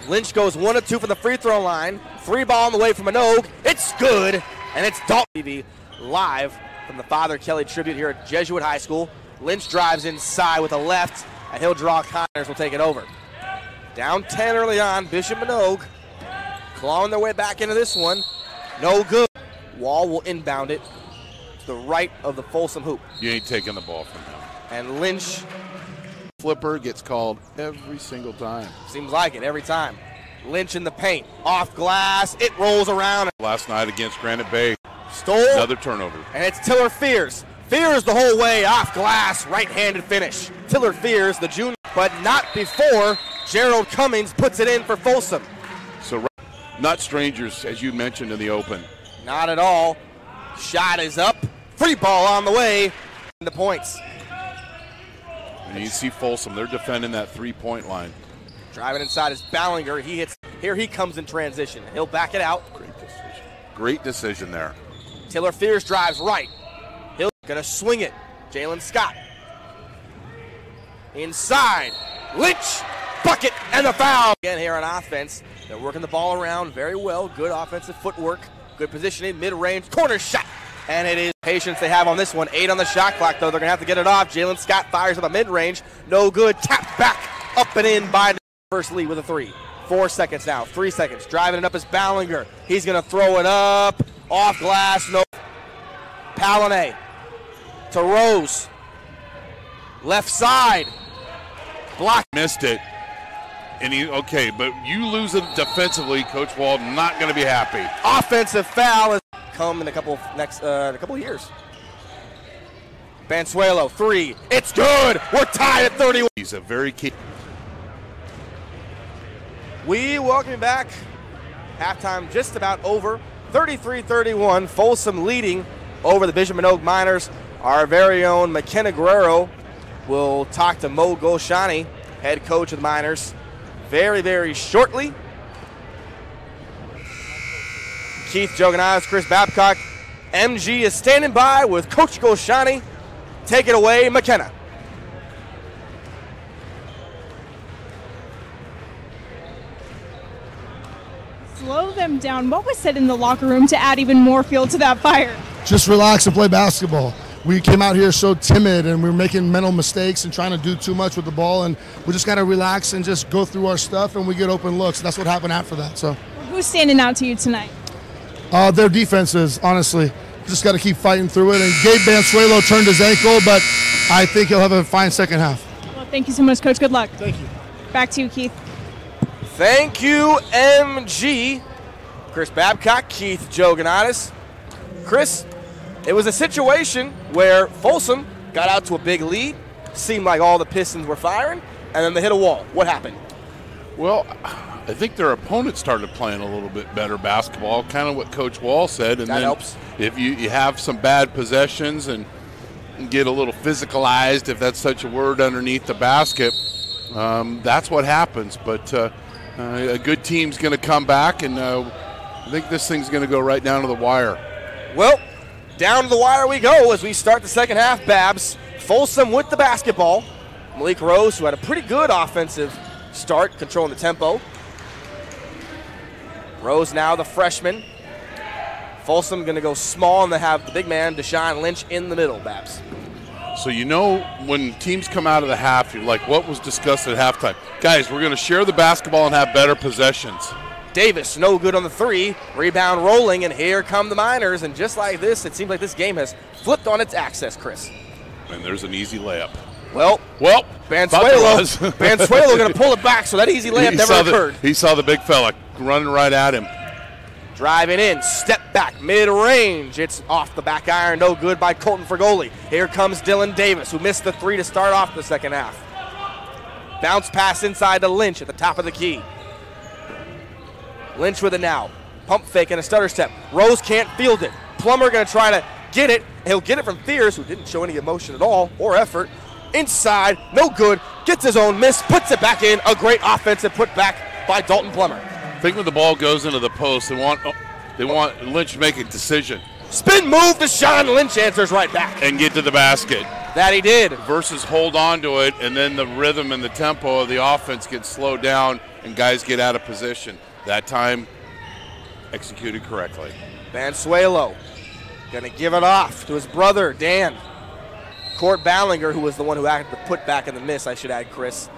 Lynch goes 1 of 2 from the free throw line. 3 ball on the way from Manogue. It's good, and it's Dalton TV live from the Father Kelly tribute here at Jesuit High School. Lynch drives inside with a left, and he'll draw. Connors will take it over. Down 10 early on, Bishop Manogue clawing their way back into this one. No good. Wall will inbound it to the right of the Folsom hoop. You ain't taking the ball from him. And Lynch. Flipper gets called every single time. Seems like it every time. Lynch in the paint. Off glass. It rolls around. Last night against Granite Bay. Stole. Another turnover. And it's Tiller Fears. Fears the whole way off glass. Right-handed finish. Tiller Fears, the junior, but not before Gerald Cummings puts it in for Folsom. So not strangers, as you mentioned in the open. Not at all. Shot is up. Free ball on the way. The points. And you see Folsom, they're defending that three-point line. Driving inside is Ballinger. He hits. Here he comes in transition. He'll back it out. Great decision. Great decision there. Tiller Fears drives right. He'll gonna swing it. Jalen Scott. Inside. Lynch. Bucket and the foul. Again here on offense. They're working the ball around very well. Good offensive footwork. Good positioning. Mid-range. Corner shot. And it is patience they have on this one. 8 on the shot clock, though. They're going to have to get it off. Jalen Scott fires up a mid-range. No good. Tapped back. Up and in by the first lead with a 3. 4 seconds now. 3 seconds. Driving it up is Ballinger. He's going to throw it up. Off glass. No. Palinay to Rose. Left side. Block. Missed it. And okay, but you lose it defensively, Coach Wall not going to be happy. Offensive foul has come in a couple of years. Bansuelo, 3. It's good. We're tied at 31. He's a very key. We welcome you back. Halftime just about over. 33-31. Folsom leading over the Bishop Manogue Miners. Our very own McKenna Guerrero will talk to Mo Golshani, head coach of the Miners, very, very shortly. Keith Joganaz, Chris Babcock. MG is standing by with Coach Golshani. Take it away, McKenna. Slow them down. What was said in the locker room to add even more fuel to that fire? Just relax and play basketball. We came out here so timid and we were making mental mistakes and trying to do too much with the ball, and we just got to relax and just go through our stuff, and we get open looks. That's what happened after that. So, who's standing out to you tonight? Their defenses, honestly. Just got to keep fighting through it. And Gabe Bansuelo turned his ankle, but I think he'll have a fine second half. Well, thank you so much, Coach. Good luck. Thank you. Back to you, Keith. Thank you, MG. Chris Babcock, Keith Joganadis. Chris, it was a situation where Folsom got out to a big lead, seemed like all the Pistons were firing, and then they hit a wall. What happened? Well, I think their opponent started playing a little bit better basketball, kind of what Coach Wall said. And that then helps. If you have some bad possessions and get a little physicalized, if that's such a word, underneath the basket, that's what happens. But a good team's going to come back, and I think this thing's going to go right down to the wire. Well, down to the wire we go as we start the second half, Babs. Folsom with the basketball. Malik Rose, who had a pretty good offensive start, controlling the tempo. Rose now the freshman. Folsom going to go small, and they have the big man, Deshaun Lynch, in the middle, Babs. So you know when teams come out of the half, you're like, what was discussed at halftime? Guys, we're going to share the basketball and have better possessions. Davis, no good on the three. Rebound rolling, and here come the Miners. And just like this, it seems like this game has flipped on its axis, Chris. And there's an easy layup. Well, Bansuelo going to pull it back, so that easy layup never occurred. He saw the big fella running right at him. Driving in, step back, mid-range. It's off the back iron, no good by Colton Fragoli. Here comes Dylan Davis, who missed the three to start off the second half. Bounce pass inside to Lynch at the top of the key. Lynch with it now. Pump fake and a stutter step. Rose can't field it. Plummer going to try to get it. He'll get it from Fears, who didn't show any emotion at all or effort. Inside, no good. Gets his own miss, puts it back in. A great offensive put back by Dalton Plummer. I think when the ball goes into the post, they want Lynch to make a decision. Spin move, Deshaun Lynch answers right back. And get to the basket. That he did. Versus hold on to it, and then the rhythm and the tempo of the offense gets slowed down, and guys get out of position. That time, executed correctly. Bansuelo going to give it off to his brother, Dan. Court Ballinger, who was the one who acted the put back in the miss, I should add, Chris,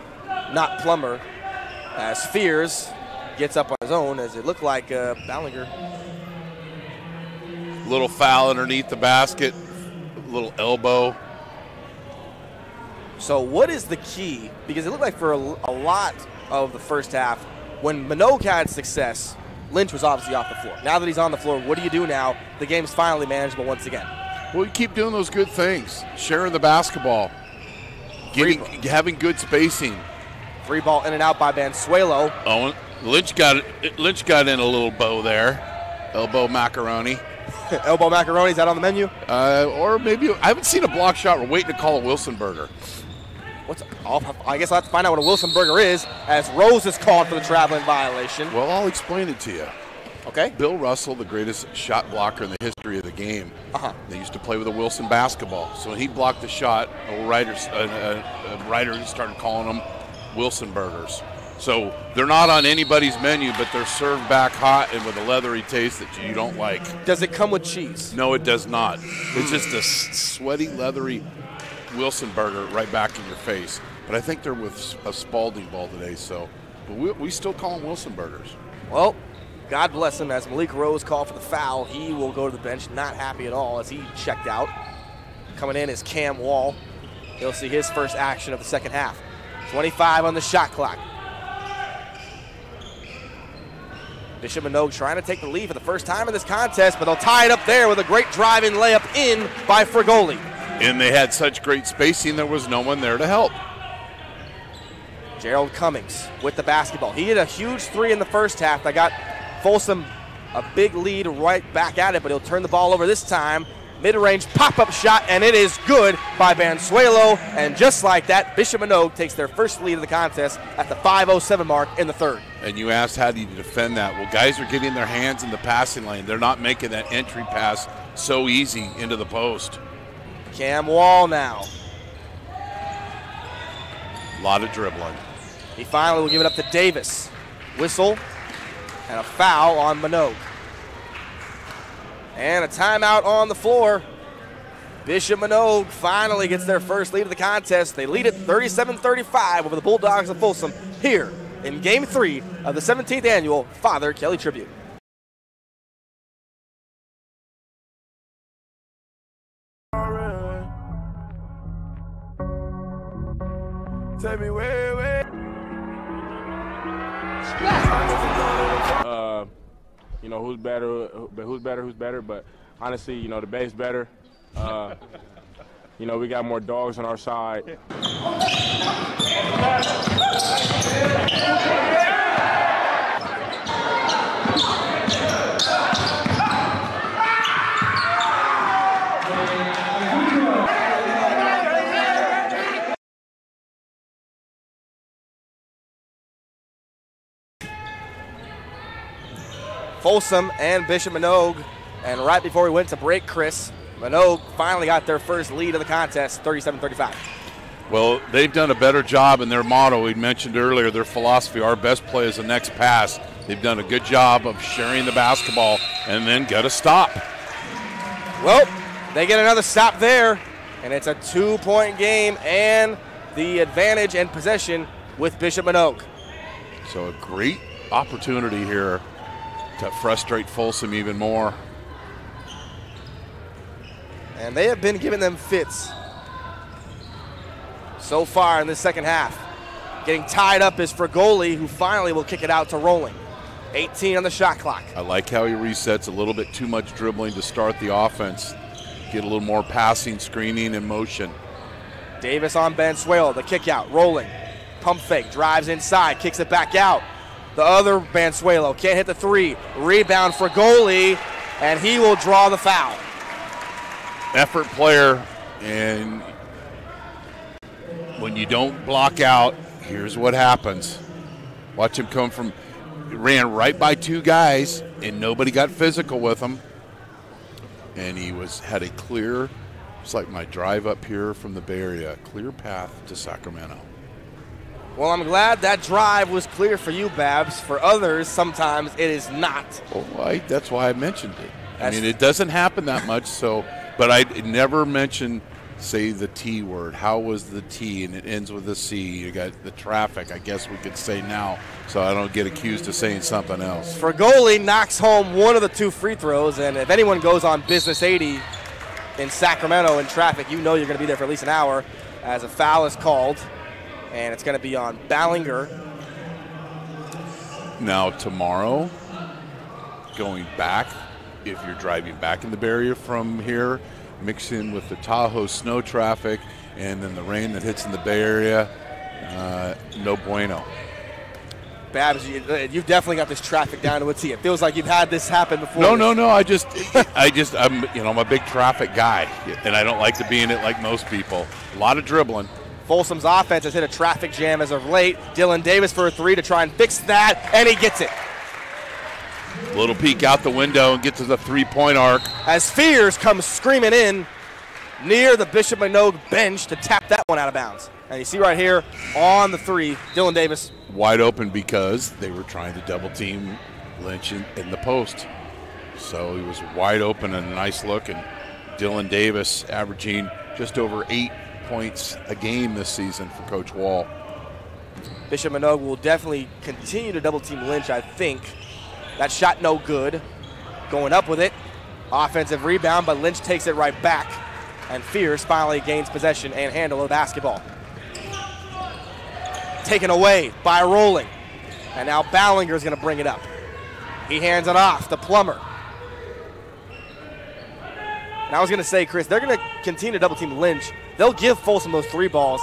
not Plummer, as Fears gets up on his own, as it looked like Ballinger. Little foul underneath the basket, little elbow. So what is the key? Because it looked like for a lot of the first half, when Manogue had success, Lynch was obviously off the floor. Now that he's on the floor, what do you do now? The game's finally manageable once again. Well, you keep doing those good things, sharing the basketball, having good spacing. Free ball in and out by Bansuelo. Oh, Lynch got in a little bow there. Elbow macaroni. Elbow macaroni, is that on the menu? Or maybe, I haven't seen a block shot. We're waiting to call a Wilson burger. I guess I'll have to find out what a Wilson burger is, as Rose is called for the traveling violation. Well, I'll explain it to you. Okay. Bill Russell, the greatest shot blocker in the history of the game. They used to play with a Wilson basketball. So when he blocked the shot, a writer started calling them Wilson burgers. So they're not on anybody's menu, but they're served back hot and with a leathery taste that you don't like. Does it come with cheese? No, it does not. It's just a sweaty, leathery Wilson burger right back in your face. But I think they're with a Spalding ball today, but we still call them Wilson burgers. Well, God bless him, as Malik Rose called for the foul. He will go to the bench, not happy at all as he checked out. Coming in is Cam Wall. He'll see his first action of the second half. 25 on the shot clock. Bishop Manogue trying to take the lead for the first time in this contest, but they'll tie it up there with a great driving layup in by Fragoli. And they had such great spacing, there was no one there to help. Gerald Cummings with the basketball. He hit a huge three in the first half that got Folsom a big lead right back at it, but he'll turn the ball over this time. Mid-range pop-up shot, and it is good by Bansuelo. And just like that, Bishop Manogue takes their first lead of the contest at the 5:07 mark in the third. And you asked how do you defend that? Well, guys are getting their hands in the passing lane. They're not making that entry pass so easy into the post. Cam Wall now. A lot of dribbling. He finally will give it up to Davis. Whistle and a foul on Manogue. And a timeout on the floor. Bishop Manogue finally gets their first lead of the contest. They lead it 37-35 over the Bulldogs of Folsom here in Game 3 of the 17th Annual Father Kelly Tribute. Take me way. Who's better. But honestly, the base better. We got more dogs on our side. Folsom and Bishop Manogue. And right before we went to break, Chris, Manogue finally got their first lead of the contest, 37-35. Well, they've done a better job in their motto. We mentioned earlier their philosophy, our best play is the next pass. They've done a good job of sharing the basketball and then get a stop. Well, they get another stop there, and it's a 2-point game and the advantage and possession with Bishop Manogue. So a great opportunity here to frustrate Folsom even more. And they have been giving them fits so far in this second half. Getting tied up is Fragoli, who finally will kick it out to Rolling. 18 on the shot clock. I like how he resets a little bit too much dribbling to start the offense. Get a little more passing, screening, and motion. Davis on Bansuelo, the kick out, Rolling. Pump fake, drives inside, kicks it back out. The other Bansuelo can't hit the three. Rebound for Fragoli, and he will draw the foul. Effort player, and when you don't block out, here's what happens. Watch him come from, ran right by two guys, and nobody got physical with him. And he had a clear, it's like my drive up here from the Bay Area, clear path to Sacramento. Well, I'm glad that drive was clear for you, Babs. For others, sometimes it is not. Well, that's why I mentioned it. I mean, it doesn't happen that much, but I never mention, say, the T word. How was the T? And it ends with a C. You got the traffic, I guess we could say now, so I don't get accused of saying something else. Fragoli knocks home one of the two free throws, and if anyone goes on business 80 in Sacramento in traffic, you know you're going to be there for at least an hour, as a foul is called, and it's going to be on Ballinger. Now, tomorrow, going back, if you're driving back in the Bay Area from here, mix in with the Tahoe snow traffic and then the rain that hits in the Bay Area, no bueno. Babs, you've definitely got this traffic down to a T. It feels like you've had this happen before. No. I'm a big traffic guy, and I don't like to be in it like most people. A lot of dribbling. Folsom's offense has hit a traffic jam as of late. Dylan Davis for a three to try and fix that, and he gets it. Little peek out the window and get to the three-point arc. As Fears comes screaming in near the Bishop Manogue bench to tap that one out of bounds. And you see right here on the three, Dylan Davis. Wide open because they were trying to double-team Lynch in the post. So he was wide open and a nice look. And Dylan Davis averaging just over 8 points a game this season for Coach Wall. Bishop Manogue will definitely continue to double-team Lynch, I think. That shot no good. Going up with it. Offensive rebound, but Lynch takes it right back. And Fears finally gains possession and handle of the basketball. Taken away by Rolling. And now Ballinger's going to bring it up. He hands it off to Plummer. And I was going to say, Chris, they're going to continue to double team Lynch. They'll give Folsom those three balls.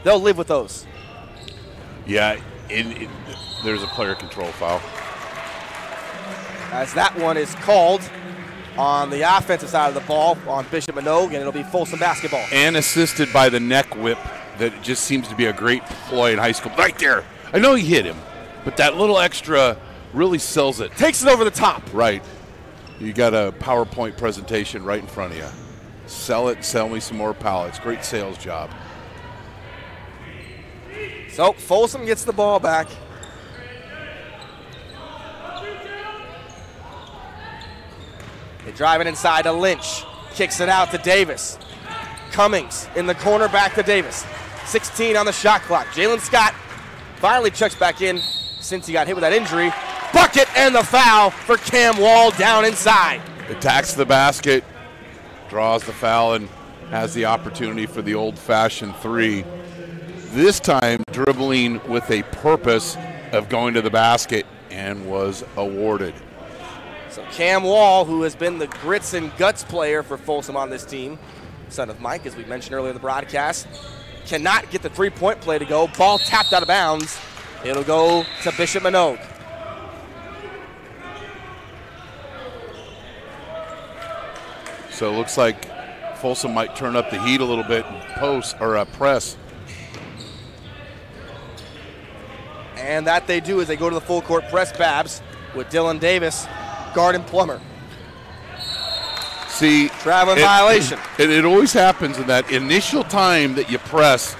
They'll live with those. Yeah, there's a player control foul. As that one is called on the offensive side of the ball on Bishop Manogue, and it'll be Folsom basketball. And assisted by the neck whip that just seems to be a great ploy in high school. Right there. I know he hit him, but that little extra really sells it. Takes it over the top. Right. You got a PowerPoint presentation right in front of you. Sell it, sell me some more pallets. Great sales job. So Folsom gets the ball back. They drive it inside to Lynch. Kicks it out to Davis. Cummings in the corner, back to Davis. 16 on the shot clock. Jalen Scott finally checks back in since he got hit with that injury. Bucket and the foul for Cam Wall down inside. Attacks the basket, draws the foul, and has the opportunity for the old-fashioned three. This time dribbling with a purpose of going to the basket and was awarded. So Cam Wall, who has been the grits and guts player for Folsom on this team, son of Mike, as we mentioned earlier in the broadcast, cannot get the three-point play to go. Ball tapped out of bounds. It'll go to Bishop Manogue. So it looks like Folsom might turn up the heat a little bit and press. And that they do as they go to the full court press, Babs, with Dylan Davis guarding Plummer. See, traveling violation. It always happens in that initial time that you press,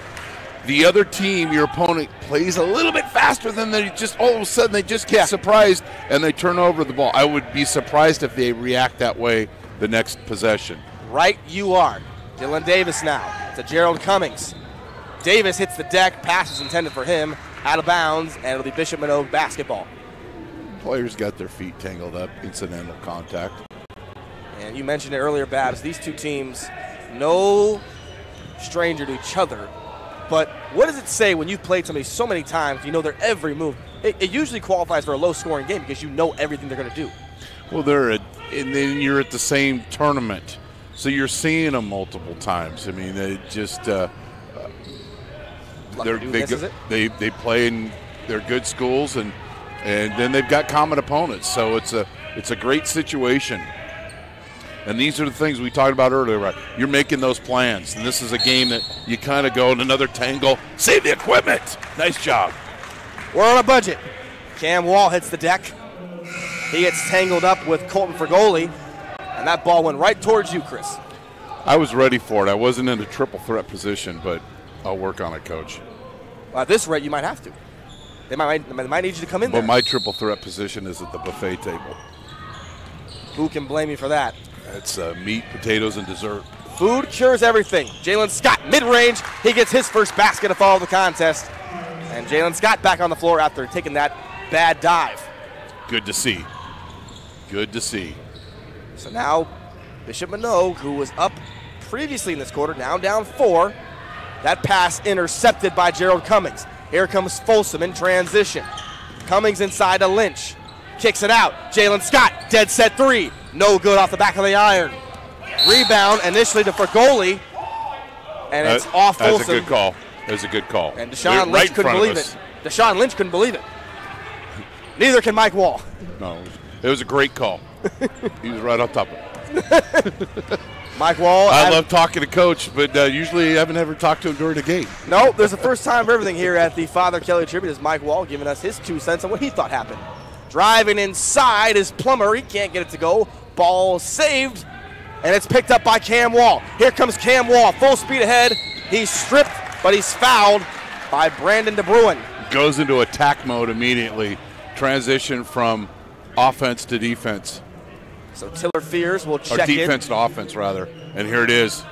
the other team, your opponent, plays a little bit faster than they just all of a sudden they just get surprised and they turn over the ball. I would be surprised if they react that way the next possession. Right you are. Dylan Davis now to Gerald Cummings. Davis hits the deck, pass is intended for him, out of bounds, and it'll be Bishop Manogue basketball. Players got their feet tangled up, incidental contact. And you mentioned it earlier, Babs, these two teams, no stranger to each other. But what does it say when you've played somebody so many times, you know their every move? It usually qualifies for a low-scoring game because you know everything they're going to do. Well, and then you're at the same tournament, so you're seeing them multiple times. I mean, they just they play in they're good schools, and then they've got common opponents. So it's a great situation. And these are the things we talked about earlier, right? You're making those plans, and this is a game that you kind of go in another tangle. Save the equipment. Nice job. We're on a budget. Cam Wall hits the deck. He gets tangled up with Colton Fragoli, and that ball went right towards you, Chris. I was ready for it. I wasn't in a triple threat position, but I'll work on it, Coach. Well, at this rate, you might have to. They might need you to come in there. But my triple threat position is at the buffet table. Who can blame you for that? It's meat, potatoes, and dessert. Food cures everything. Jalen Scott, mid-range. He gets his first basket to follow the contest. And Jalen Scott back on the floor after taking that bad dive. Good to see. Good to see. So now Bishop Manogue, who was up previously in this quarter, now down 4. That pass intercepted by Gerald Cummings. Here comes Folsom in transition. Cummings inside to Lynch. Kicks it out. Jalen Scott, dead set 3. No good off the back of the iron. Rebound initially to Fragoli. And it's off Folsom. That's a good call. That's a good call. And Deshaun Lynch couldn't believe it. Deshaun Lynch couldn't believe it. Neither can Mike Wall. No, it was a great call. He was right on top of it. Mike Wall. I love talking to Coach, but usually I haven't ever talked to him during a game. No, there's a first time for everything here at the Father Kelly Tribute. Is Mike Wall giving us his 2 cents on what he thought happened. Driving inside is Plummer. He can't get it to go. Ball saved, and it's picked up by Cam Wall. Here comes Cam Wall, full speed ahead. He's stripped, but he's fouled by Brandon DeBruin. Goes into attack mode immediately. Transition from offense to defense. So Tiller Fears will check or defense to offense, rather. And here it is.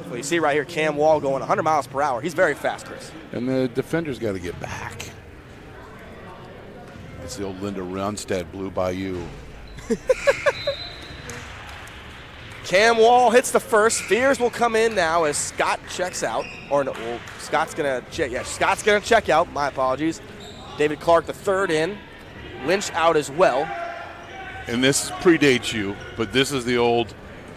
Well, you see right here, Cam Wall going 100 miles per hour. He's very fast, Chris. And the defender's got to get back. That's the old Linda Ronstadt Blue Bayou. Cam Wall hits the first. Fears will come in now as Scott checks out. Or no, well, Scott's going to check. Yeah, Scott's going to check out. My apologies. David Clark, the third in. Lynch out as well. And this predates you, but this is the old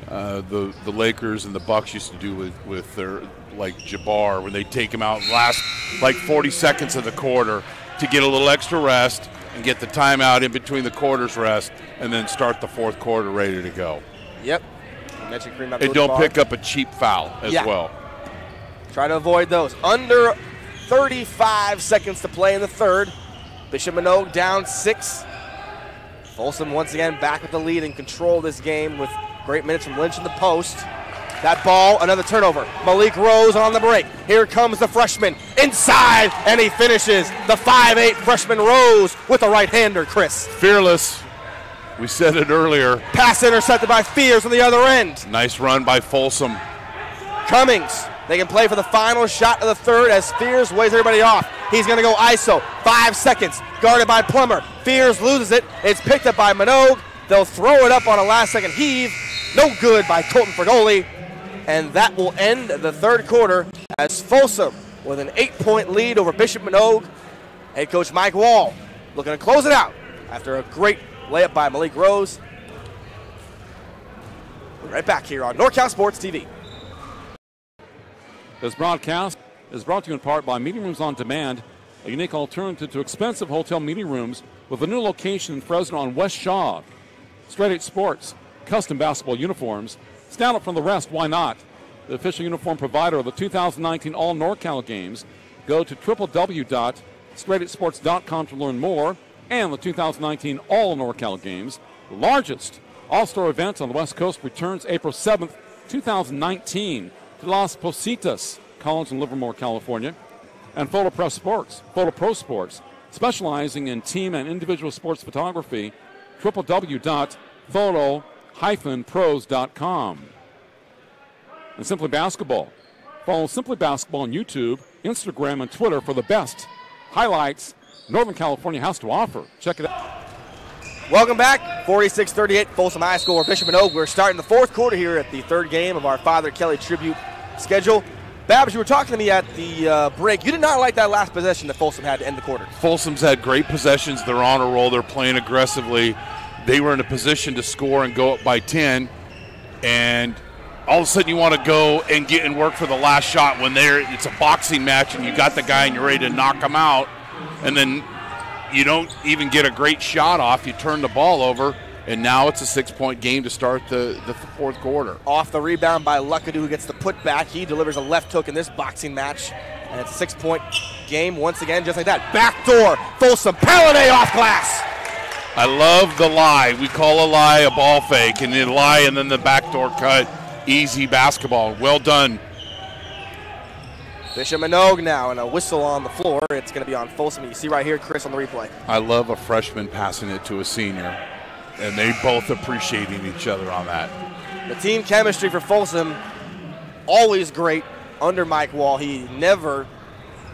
the Lakers and the Bucks used to do with their, like, Jabbar, when they take him out last like 40 seconds of the quarter to get a little extra rest and get the timeout in between the quarters rest and then start the fourth quarter ready to go. Yep. And don't pick up a cheap foul as well. Try to avoid those. Under 35 seconds to play in the third. Bishop Manogue down 6. Folsom once again back with the lead and control this game with great minutes from Lynch in the post. That ball, another turnover. Malik Rose on the break. Here comes the freshman inside, and he finishes. The 5'8 freshman Rose with a right-hander, Chris. Fearless. We said it earlier. Pass intercepted by Fears on the other end. Nice run by Folsom. Cummings. They can play for the final shot of the third as Fears weighs everybody off. He's going to go ISO. 5 seconds. Guarded by Plummer. Fears loses it. It's picked up by Manogue. They'll throw it up on a last-second heave. No good by Colton Fragoli. And that will end the third quarter as Folsom with an 8-point lead over Bishop Manogue. Head coach Mike Wall looking to close it out after a great layup by Malik Rose. We're right back here on NorCal Sports TV. This broadcast is brought to you in part by Meeting Rooms on Demand, a unique alternative to expensive hotel meeting rooms with a new location in Fresno on West Shaw. Straight 8 Sports, custom basketball uniforms. Stand up from the rest, why not? The official uniform provider of the 2019 All NorCal Games. Go to www.straight8sports.com to learn more. And the 2019 All NorCal Games, the largest all-star event on the West Coast, returns April 7th, 2019 to Las Positas College in Livermore, California. And Photo Pro Sports, Photo Pro Sports, specializing in team and individual sports photography, www.photo-pros.com. And Simply Basketball. Follow Simply Basketball on YouTube, Instagram, and Twitter for the best highlights Northern California has to offer. Check it out. Welcome back. 46-38, Folsom High School or Bishop Manogue. We're starting the fourth quarter here at the third game of our Father Kelly tribute schedule. Babs, you were talking to me at the break. You did not like that last possession that Folsom had to end the quarter. Folsom's had great possessions. They're on a roll. They're playing aggressively. They were in a position to score and go up by 10, and all of a sudden you want to go and get and work for the last shot when it's a boxing match and you got the guy and you're ready to knock him out, and then you don't even get a great shot off. You turn the ball over, and now it's a 6-point game to start the fourth quarter. Off the rebound by Luckadoo, who gets the putback. He delivers a left hook in this boxing match, and it's a 6-point game once again, just like that. Backdoor, Folsom, Paladé off glass. I love the lie. We call a lie a ball fake, and the lie and then the backdoor cut. Easy basketball. Well done. Bishop Manogue now, and a whistle on the floor. It's going to be on Folsom. You see right here, Chris, on the replay. I love a freshman passing it to a senior, and they both appreciating each other on that. The team chemistry for Folsom, always great under Mike Wall. He never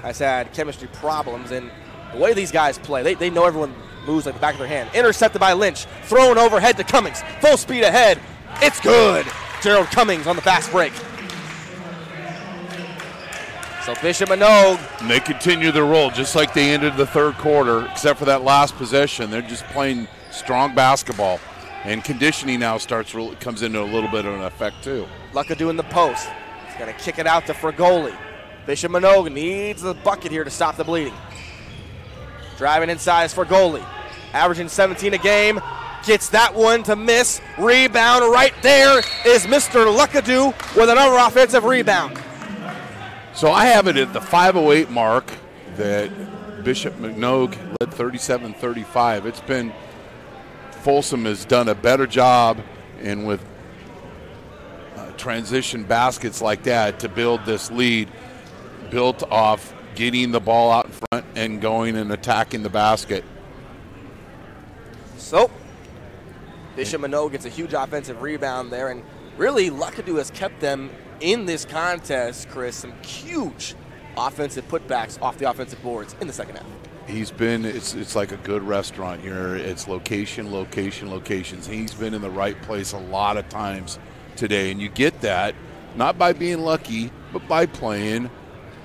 has had chemistry problems, and the way these guys play, they know everyone moves like the back of their hand. Intercepted by Lynch, thrown overhead to Cummings. Full speed ahead. It's good. Gerald Cummings on the fast break. So Bishop Manogue. And they continue their roll just like they ended the third quarter, except for that last possession. They're just playing strong basketball. And conditioning now comes into a little bit of an effect too. Luckadoo in the post. He's going to kick it out to Fragoli. Bishop Manogue needs the bucket here to stop the bleeding. Driving inside is Fragoli. Averaging 17 a game. Gets that one to miss. Rebound right there is Mr. Luckadoo with another offensive rebound. So I have it at the 5:08 mark that Bishop Manogue led 37-35. It's been Folsom has done a better job and with transition baskets like that to build this lead, built off getting the ball out in front and going and attacking the basket. So Bishop Manogue gets a huge offensive rebound there, and really Luckadoo has kept them in this contest, Chris. Some huge offensive putbacks off the offensive boards in the second half. He's been, it's like a good restaurant here. It's location, location, locations. He's been in the right place a lot of times today, and you get that not by being lucky, but by playing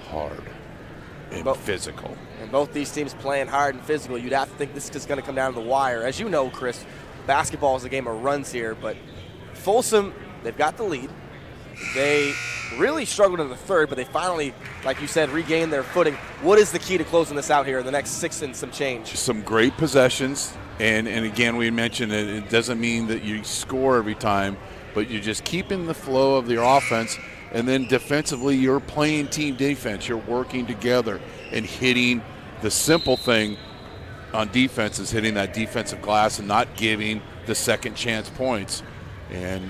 hard and physical. And both these teams playing hard and physical. You'd have to think this is just going to come down to the wire. As you know, Chris, basketball is a game of runs here, but Folsom, they've got the lead. They really struggled in the third, but they finally, like you said, regained their footing. What is the key to closing this out here in the next 6 and some change? Some great possessions, and again, we mentioned it doesn't mean that you score every time, but you're just keeping the flow of your offense, and then defensively, you're playing team defense. You're working together and hitting the simple thing on defense is hitting that defensive glass and not giving the second chance points. And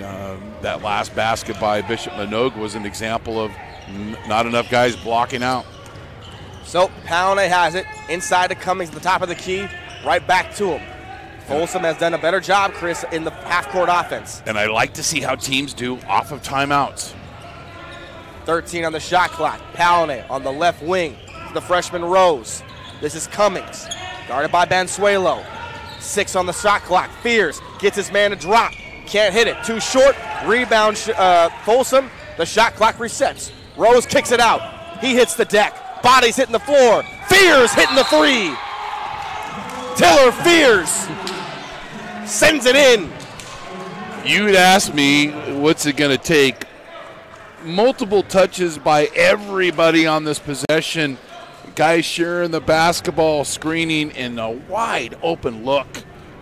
that last basket by Bishop Manogue was an example of not enough guys blocking out. So Paladé has it inside to Cummings at the top of the key, right back to him. Folsom has done a better job, Chris, in the half-court offense. And I like to see how teams do off of timeouts. 13 on the shot clock. Paladé on the left wing. The freshman Rose. This is Cummings, guarded by Bansuelo. 6 on the shot clock. Fears gets his man to drop. Can't hit it. Too short. Rebound Folsom. The shot clock resets. Rose kicks it out. He hits the deck. Body's hitting the floor. Fears hitting the three. Taylor Fears sends it in. You'd ask me, what's it going to take? Multiple touches by everybody on this possession. Guys sharing the basketball, screening, and a wide open look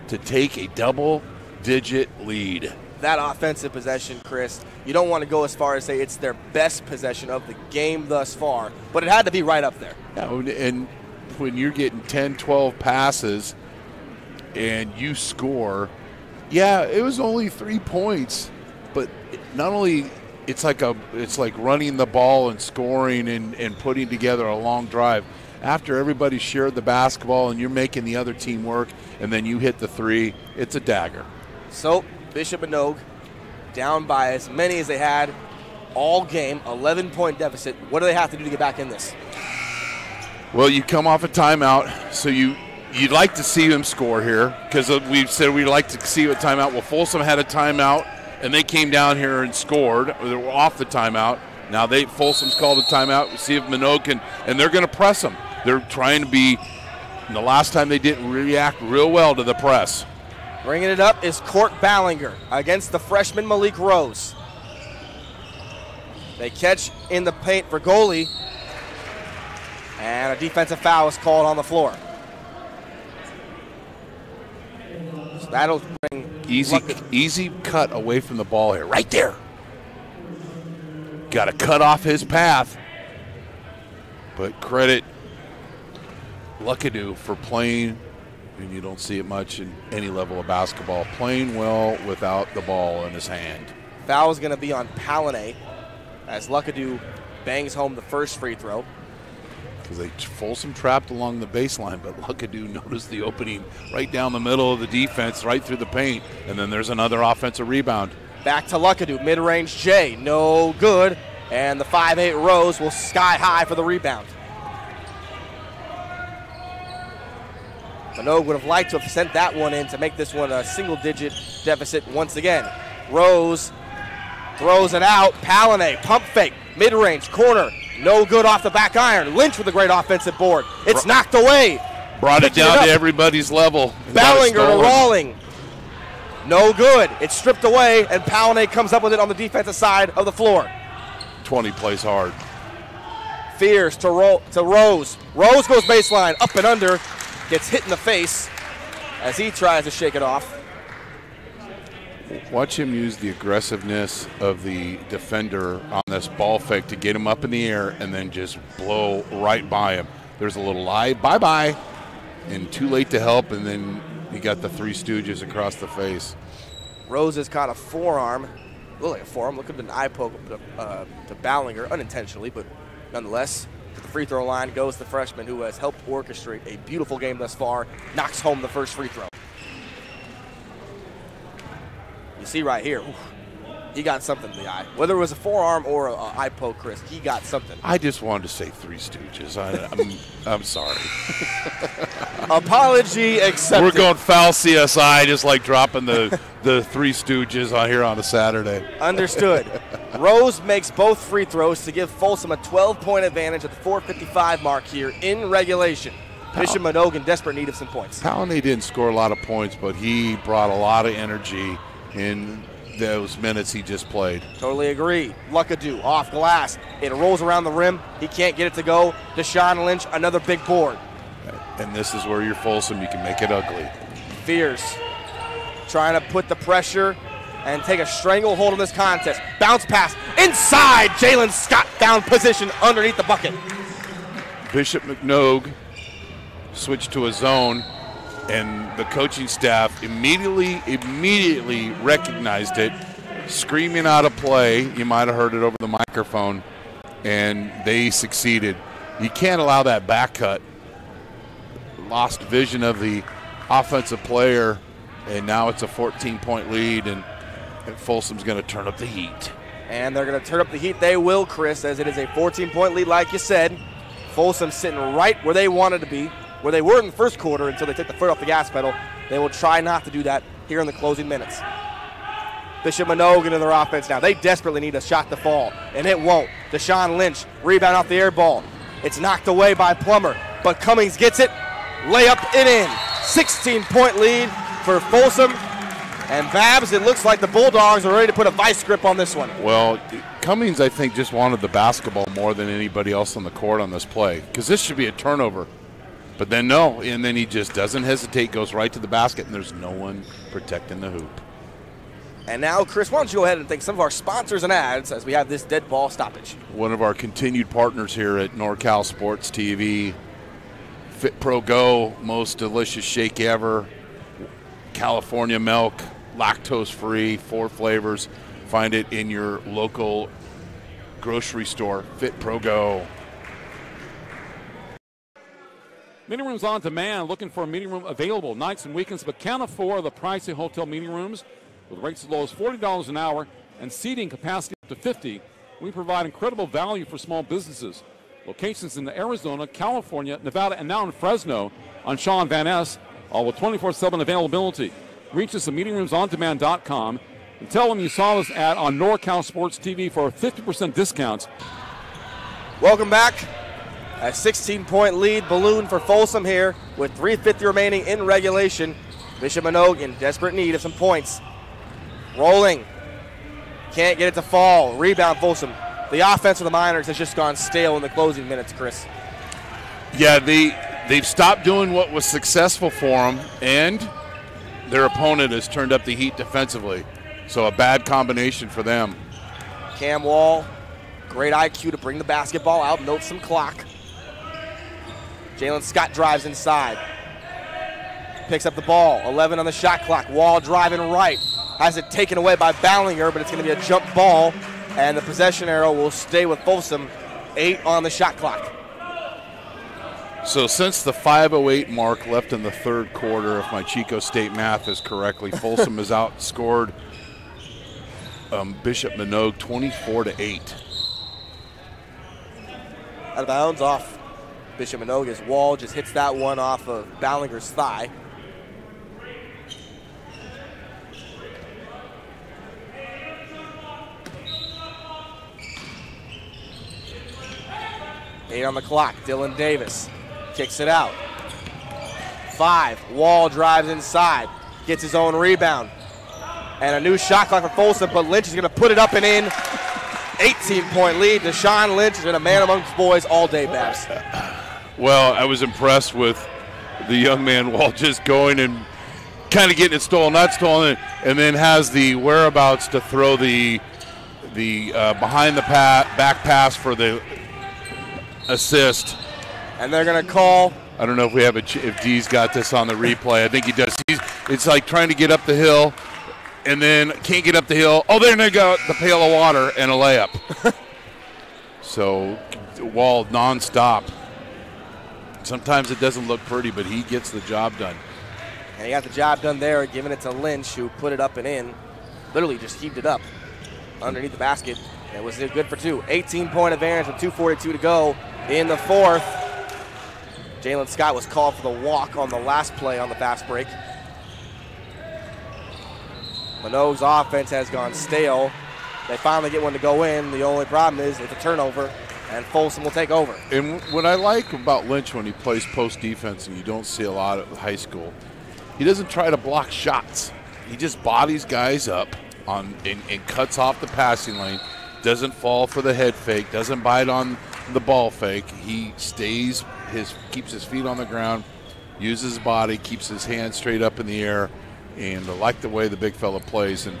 to take a double-digit lead. That offensive possession, Chris, you don't want to go as far as say it's their best possession of the game thus far, but it had to be right up there. Yeah, and when you're getting 10, 12 passes and you score, yeah, it was only 3 points, but not only it's like running the ball and scoring and putting together a long drive. After everybody shared the basketball and you're making the other team work, and then you hit the three, it's a dagger. So Bishop Manogue down by as many as they had all game, 11-point deficit. What do they have to do to get back in this? Well, you come off a timeout, so you'd like to see them score here, because we've said we'd like to see a timeout. Well, Folsom had a timeout, and they came down here and scored. They were off the timeout. Now Folsom's called a timeout. We'll see if Manogue can, and they're going to press them. They're trying to be, and the last time they didn't react real well to the press. Bringing it up is Court Ballinger against the freshman Malik Rose. They catch in the paint for goalie, and a defensive foul is called on the floor. So that'll bring easy cut away from the ball here, right there. Got to cut off his path, but credit Luckadoo for playing, and you don't see it much in any level of basketball, playing well without the ball in his hand. Foul is going to be on Palinay as Luckadoo bangs home the first free throw. Because Folsom trapped along the baseline, but Luckadoo noticed the opening right down the middle of the defense, right through the paint, and then there's another offensive rebound. Back to Luckadoo, mid-range J, no good, and the 5'8" Rose will sky high for the rebound. Manogue would have liked to have sent that one in to make this one a single-digit deficit once again. Rose throws it out. Palinay, pump fake, mid-range, corner. No good off the back iron. Lynch with a great offensive board. It's knocked away. Brought it down to everybody's level. Ballinger to Rawling. No good. It's stripped away, and Palinay comes up with it on the defensive side of the floor. 20 plays hard. Fierce to Rose. Rose goes baseline, up and under. Gets hit in the face as he tries to shake it off. Watch him use the aggressiveness of the defender on this ball fake to get him up in the air and then just blow right by him. There's a little lie, bye-bye, and too late to help, and then you got the Three Stooges across the face. Rose has caught a forearm. Looked like a forearm. Looked at an eye poke to Ballinger, unintentionally, but nonetheless. To the free throw line goes the freshman who has helped orchestrate a beautiful game thus far. Knocks home the first free throw. You see right here, he got something in the eye. Whether it was a forearm or an eye poke, Chris, he got something. I just wanted to say Three Stooges. I'm sorry. Apology accepted. We're going foul CSI, just like dropping the Three Stooges on here on a Saturday. Understood. Rose makes both free throws to give Folsom a 12-point advantage at the 4:55 mark here in regulation. Bishop Manogue in desperate need of some points. Palinay didn't score a lot of points, but he brought a lot of energy in those minutes he just played. Totally agree. Luckadoo off glass. It rolls around the rim. He can't get it to go. Deshaun Lynch, another big board. And this is where you're Folsom. You can make it ugly. Fierce. Trying to put the pressure and take a stranglehold in this contest. Bounce pass inside. Jalen Scott found position underneath the bucket. Bishop Manogue switched to a zone, and the coaching staff immediately recognized it, screaming out of play. You might have heard it over the microphone, and they succeeded. You can't allow that back cut. Lost vision of the offensive player, and now it's a 14-point lead, and Folsom's going to turn up the heat. And they're going to turn up the heat. They will, Chris, as it is a 14-point lead, like you said. Folsom sitting right where they wanted to be, where they were in the first quarter until they took the foot off the gas pedal. They will try not to do that here in the closing minutes. Bishop Manogue into their offense now. They desperately need a shot to fall, and it won't. Deshaun Lynch, rebound off the air ball. It's knocked away by Plummer, but Cummings gets it. Layup and in. 16-point lead for Folsom. And Babs, it looks like the Bulldogs are ready to put a vice grip on this one. Well, Cummings, I think, just wanted the basketball more than anybody else on the court on this play, because this should be a turnover. But then no, and then he just doesn't hesitate, goes right to the basket, and there's no one protecting the hoop. And now, Chris, why don't you go ahead and thank some of our sponsors and ads as we have this dead ball stoppage. One of our continued partners here at NorCal Sports TV, Fit Pro Go, most delicious shake ever, California milk, lactose-free, 4 flavors. Find it in your local grocery store. Fit Pro Go. Meeting rooms on demand. Looking for a meeting room available nights and weekends, but can't afford the pricey hotel meeting rooms with rates as low as $40 an hour and seating capacity up to 50. We provide incredible value for small businesses. Locations in Arizona, California, Nevada, and now in Fresno on Shaw and Van Ness, all with 24/7 availability. Reach us at meetingroomsondemand.com and tell them you saw this ad on NorCal Sports TV for a 50% discount. Welcome back. A 16-point lead balloon for Folsom here with 3:50 remaining in regulation. Bishop Manogue in desperate need of some points. Rolling. Can't get it to fall. Rebound Folsom. The offense of the Miners has just gone stale in the closing minutes, Chris. Yeah, they've stopped doing what was successful for them, and their opponent has turned up the heat defensively. So a bad combination for them. Cam Wall, great IQ to bring the basketball out, milk some clock. Jalen Scott drives inside. Picks up the ball, 11 on the shot clock. Wall driving right. Has it taken away by Ballinger, but it's going to be a jump ball, and the possession arrow will stay with Folsom. 8 on the shot clock. So since the 5:08 mark left in the third quarter, if my Chico State math is correctly, Folsom has outscored Bishop Manogue 24-8. Out of bounds off Bishop Manogue as Wall just hits that one off of Ballinger's thigh. Eight on the clock. Dylan Davis kicks it out. 5. Wall drives inside. Gets his own rebound. And a new shot clock for Folsom, but Lynch is going to put it up and in. 18-point lead. Deshaun Lynch has been a man amongst boys all day, Babs. Well, I was impressed with the young man Wall just going and kind of getting it stolen, not stolen, and then has the whereabouts to throw the behind the back pass for the assist. And they're going to call. I don't know if we have if D's got this on the replay. I think he does. It's like trying to get up the hill and then can't get up the hill. Oh, there they go, the pail of water and a layup. So Wall nonstop. Sometimes it doesn't look pretty, but he gets the job done. And he got the job done there, giving it to Lynch, who put it up and in. Literally just heaved it up underneath the basket. It was good for 2. 18-point advantage with 2:42 to go in the fourth. Jalen Scott was called for the walk on the last play on the fast break. Manogue's offense has gone stale. They finally get one to go in. The only problem is it's a turnover, and Folsom will take over. And what I like about Lynch when he plays post defense, and you don't see a lot at high school, he doesn't try to block shots. He just bodies guys up and cuts off the passing lane. Doesn't fall for the head fake, doesn't bite on the ball fake. He keeps his feet on the ground, uses his body, keeps his hands straight up in the air, and I like the way the big fella plays. And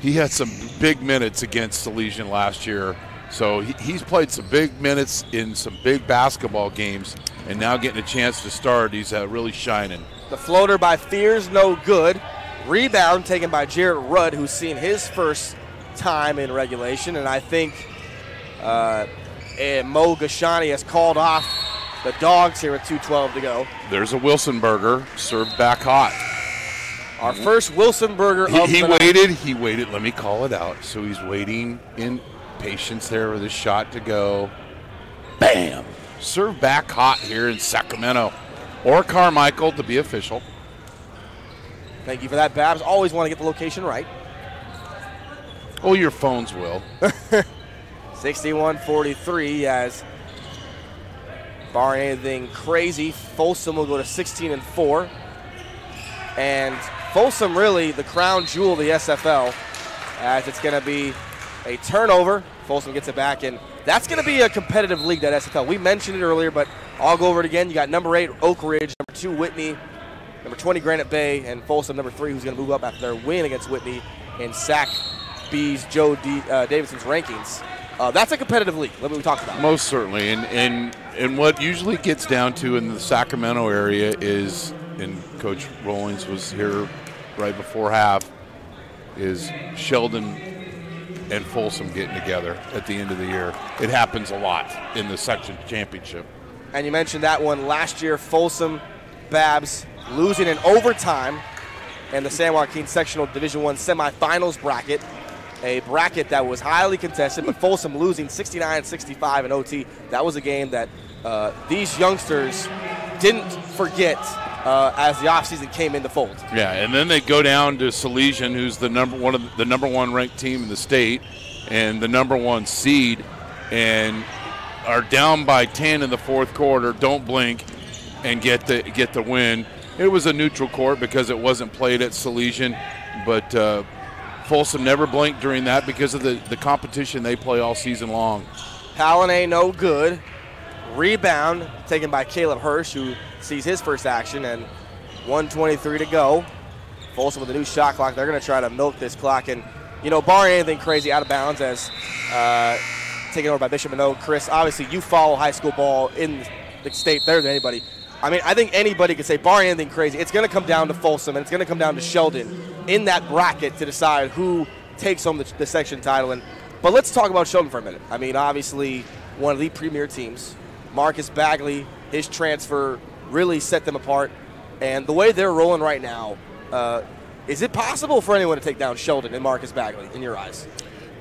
he had some big minutes against Salesian last year, so he's played some big minutes in some big basketball games, and now getting a chance to start, he's really shining. The floater by Fears, no good. Rebound taken by Jarrett Rudd, who's seen his first time in regulation, and I think Mo Gashani has called off the Dogs here with 2:12 to go. There's a Wilson burger served back hot. Our first Wilson burger of the night. He waited. Let me call it out. So he's waiting in patience there with his shot to go. Bam! Served back hot here in Sacramento. Or Carmichael to be official. Thank you for that, Babs. Always want to get the location right. Oh, your phones will. 61-43 as, barring anything crazy, Folsom will go to 16-4. And Folsom really the crown jewel of the SFL, as it's going to be a turnover. Folsom gets it back, and that's going to be a competitive league, that SFL. We mentioned it earlier, but I'll go over it again. You got number 8, Oak Ridge, number 2, Whitney, number 20, Granite Bay, and Folsom, number 3, who's going to move up after their win against Whitney in Sac B's Joe Davidson's rankings. That's a competitive league, like we talked about. Most certainly, and what usually gets down to in the Sacramento area is, and Coach Rawlings was here right before half, is Sheldon and Folsom getting together at the end of the year. It happens a lot in the section championship. And you mentioned that one last year, Folsom Babs losing in overtime in the San Joaquin Sectional Division I semifinals bracket, a bracket that was highly contested, but Folsom losing 69-65 in OT. That was a game that these youngsters didn't forget as the offseason came into fold. Yeah, and then they go down to Salesian, who's the number one ranked team in the state and the number 1 seed, and are down by 10 in the fourth quarter, don't blink, and get the win. It was a neutral court because it wasn't played at Salesian, but Folsom never blinked during that because of the competition they play all season long. Palinay no good. Rebound taken by Caleb Hirsch, who sees his first action, and 1:23 to go. Folsom with a new shot clock. They're going to try to milk this clock, and, barring anything crazy, out of bounds as taken over by Bishop Manogue. Chris, obviously you follow high school ball in the state better than anybody. I mean, I think anybody could say, barring anything crazy, it's going to come down to Folsom, and it's going to come down to Sheldon in that bracket to decide who takes home the section title. But let's talk about Sheldon for a minute. I mean, obviously one of the premier teams. Marcus Bagley, his transfer really set them apart. And the way they're rolling right now, is it possible for anyone to take down Sheldon and Marcus Bagley in your eyes?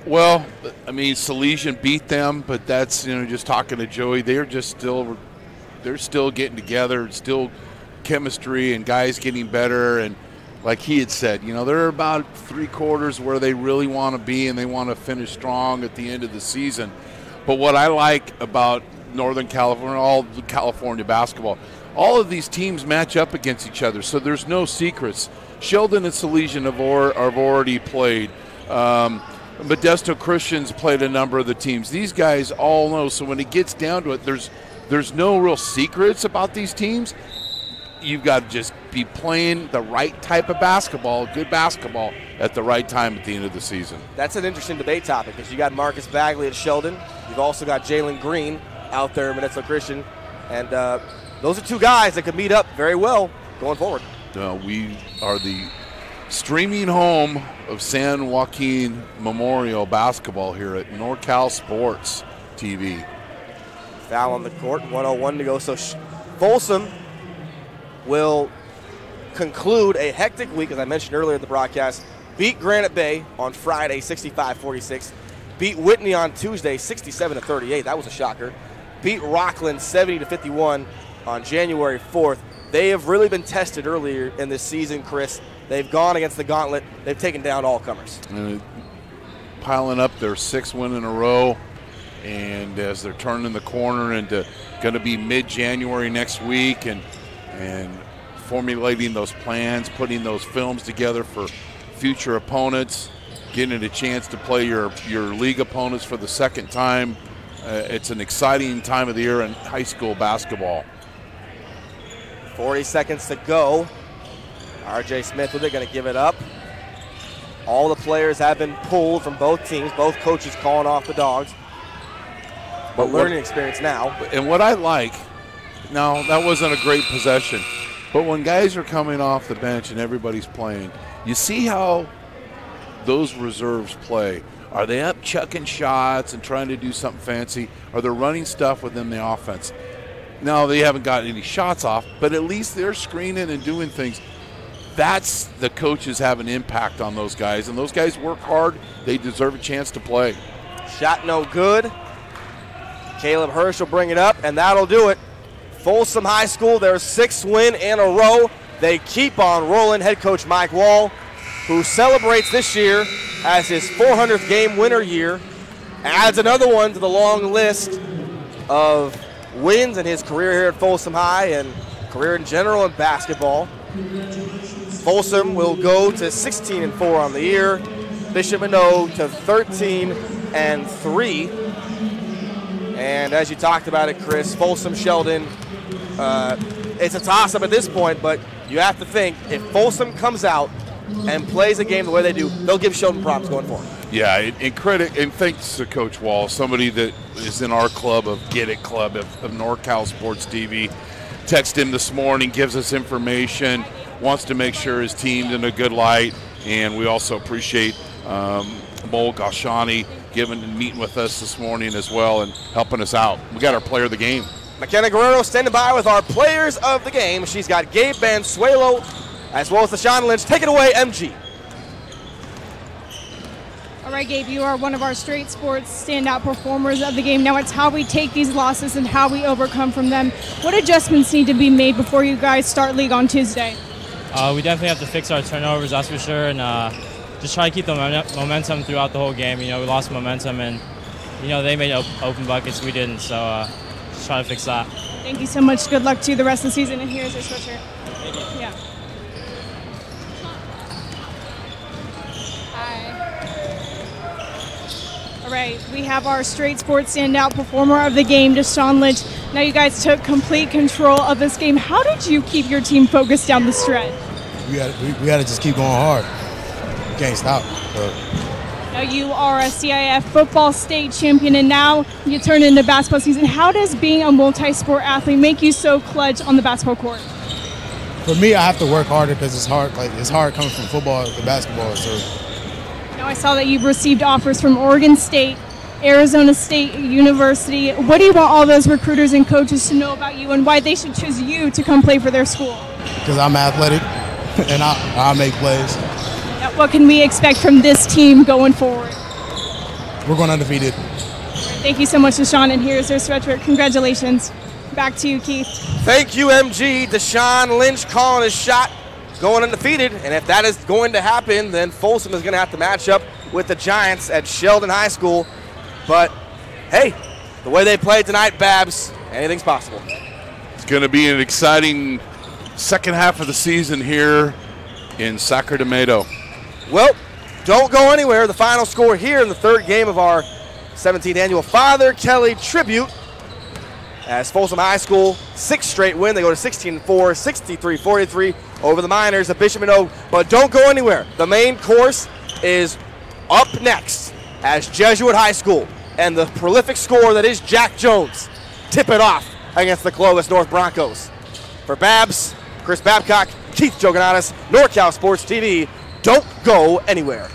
Well, I mean, Salesian beat them, but that's, just talking to Joey, they're still getting together, still chemistry and guys getting better. And like he had said, they're about 3 quarters where they really want to be, and they want to finish strong at the end of the season. But what I like about Northern California, all California basketball, all of these teams match up against each other, so there's no secrets. Sheldon and Salesian have already played. Modesto Christian's played a number of the teams. These guys all know, so when it gets down to it, there's no real secrets about these teams. You've got to just be playing the right type of basketball, good basketball, at the right time at the end of the season. That's an interesting debate topic because you got Marcus Bagley at Sheldon. You've also got Jalen Green out there at Modesto Christian. And those are 2 guys that could meet up very well going forward. We are the streaming home of San Joaquin Memorial basketball here at NorCal Sports TV. Foul on the court, 1:01 to go. So Folsom will conclude a hectic week, as I mentioned earlier in the broadcast. Beat Granite Bay on Friday, 65-46. Beat Whitney on Tuesday, 67-38. That was a shocker. Beat Rockland, 70-51 on January 4th. They have really been tested earlier in this season, Chris. They've gone against the gauntlet. They've taken down all comers. Piling up their 6th win in a row. And as they're turning the corner into going to be mid-January next week and formulating those plans, putting those films together for future opponents, getting a chance to play your league opponents for the second time. It's an exciting time of the year in high school basketball. 40 seconds to go. R.J. Smith with it, going to give it up. All the players have been pulled from both teams, both coaches calling off the Dogs. But learning experience now. And what I like, now that wasn't a great possession, but when guys are coming off the bench and everybody's playing, you see how those reserves play. Are they up chucking shots and trying to do something fancy? Are they running stuff within the offense? No, they haven't got any shots off, but at least they're screening and doing things. That's the coaches have an impact on those guys, and those guys work hard. They deserve a chance to play. Shot no good. Caleb Hirsch will bring it up, and that'll do it. Folsom High School, their 6th win in a row. They keep on rolling. Head coach Mike Wall, who celebrates this year as his 400th game winner year, adds another one to the long list of wins in his career here at Folsom High and career in general in basketball. Folsom will go to 16-4 on the year. Bishop Manogue to 13-3. And as you talked about it, Chris, Folsom Sheldon, it's a toss-up at this point, but you have to think if Folsom comes out and plays a game the way they do, they'll give Sheldon problems going forward. Yeah, and thanks to Coach Wall, somebody that is in our club of Get It Club of NorCal Sports TV. Text him this morning, gives us information, wants to make sure his team's in a good light, and we also appreciate Mo Gashani meeting with us this morning as well and helping us out. We got our player of the game. McKenna Guerrero standing by with our players of the game. She's got Gabe Bansuelo as well as Deshaun Lynch. Take it away, MG. All right, Gabe, you are one of our straight sports standout performers of the game. Now it's how we take these losses and how we overcome from them. What adjustments need to be made before you guys start league on Tuesday? We definitely have to fix our turnovers, that's for sure, and just try to keep the momentum throughout the whole game. You know, we lost momentum, and, you know, they made open buckets, we didn't, so just try to fix that. Thank you so much. Good luck to you the rest of the season, and here's your sweatshirt. Thank you. Yeah. All right, we have our straight sports standout performer of the game, Deshaun Lynch. Now you guys took complete control of this game. How did you keep your team focused down the stretch? We got to just keep going hard. We can't stop. Now you are a CIF football state champion, and now you turn into basketball season. How does being a multi-sport athlete make you so clutch on the basketball court? For me, I have to work harder because it's hard. Like, it's hard coming from football to basketball. So. Now I saw that you've received offers from Oregon State, Arizona State University. What do you want all those recruiters and coaches to know about you and why they should choose you to come play for their school? Because I'm athletic and I make plays. Now, what can we expect from this team going forward? We're going undefeated. Thank you so much, Deshaun, and here's their sweatshirt. Congratulations. Back to you, Keith. Thank you, MG. Deshaun Lynch calling his shot, going undefeated, and if that is going to happen, then Folsom is going to have to match up with the Giants at Sheldon High School. But, hey, the way they played tonight, Babs, anything's possible. It's going to be an exciting second half of the season here in Sacramento. Well, don't go anywhere. The final score here in the third game of our 17th annual Father Kelly Tribute, as Folsom High School, 6th straight win. They go to 16-4, 63-43 over the Miners of Bishop Manogue. But don't go anywhere. The main course is up next as Jesuit High School and the prolific scorer that is Jack Jones tip it off against the Clovis North Broncos. For Babs, Chris Babcock, Keith Joganatis, NorCal Sports TV, don't go anywhere.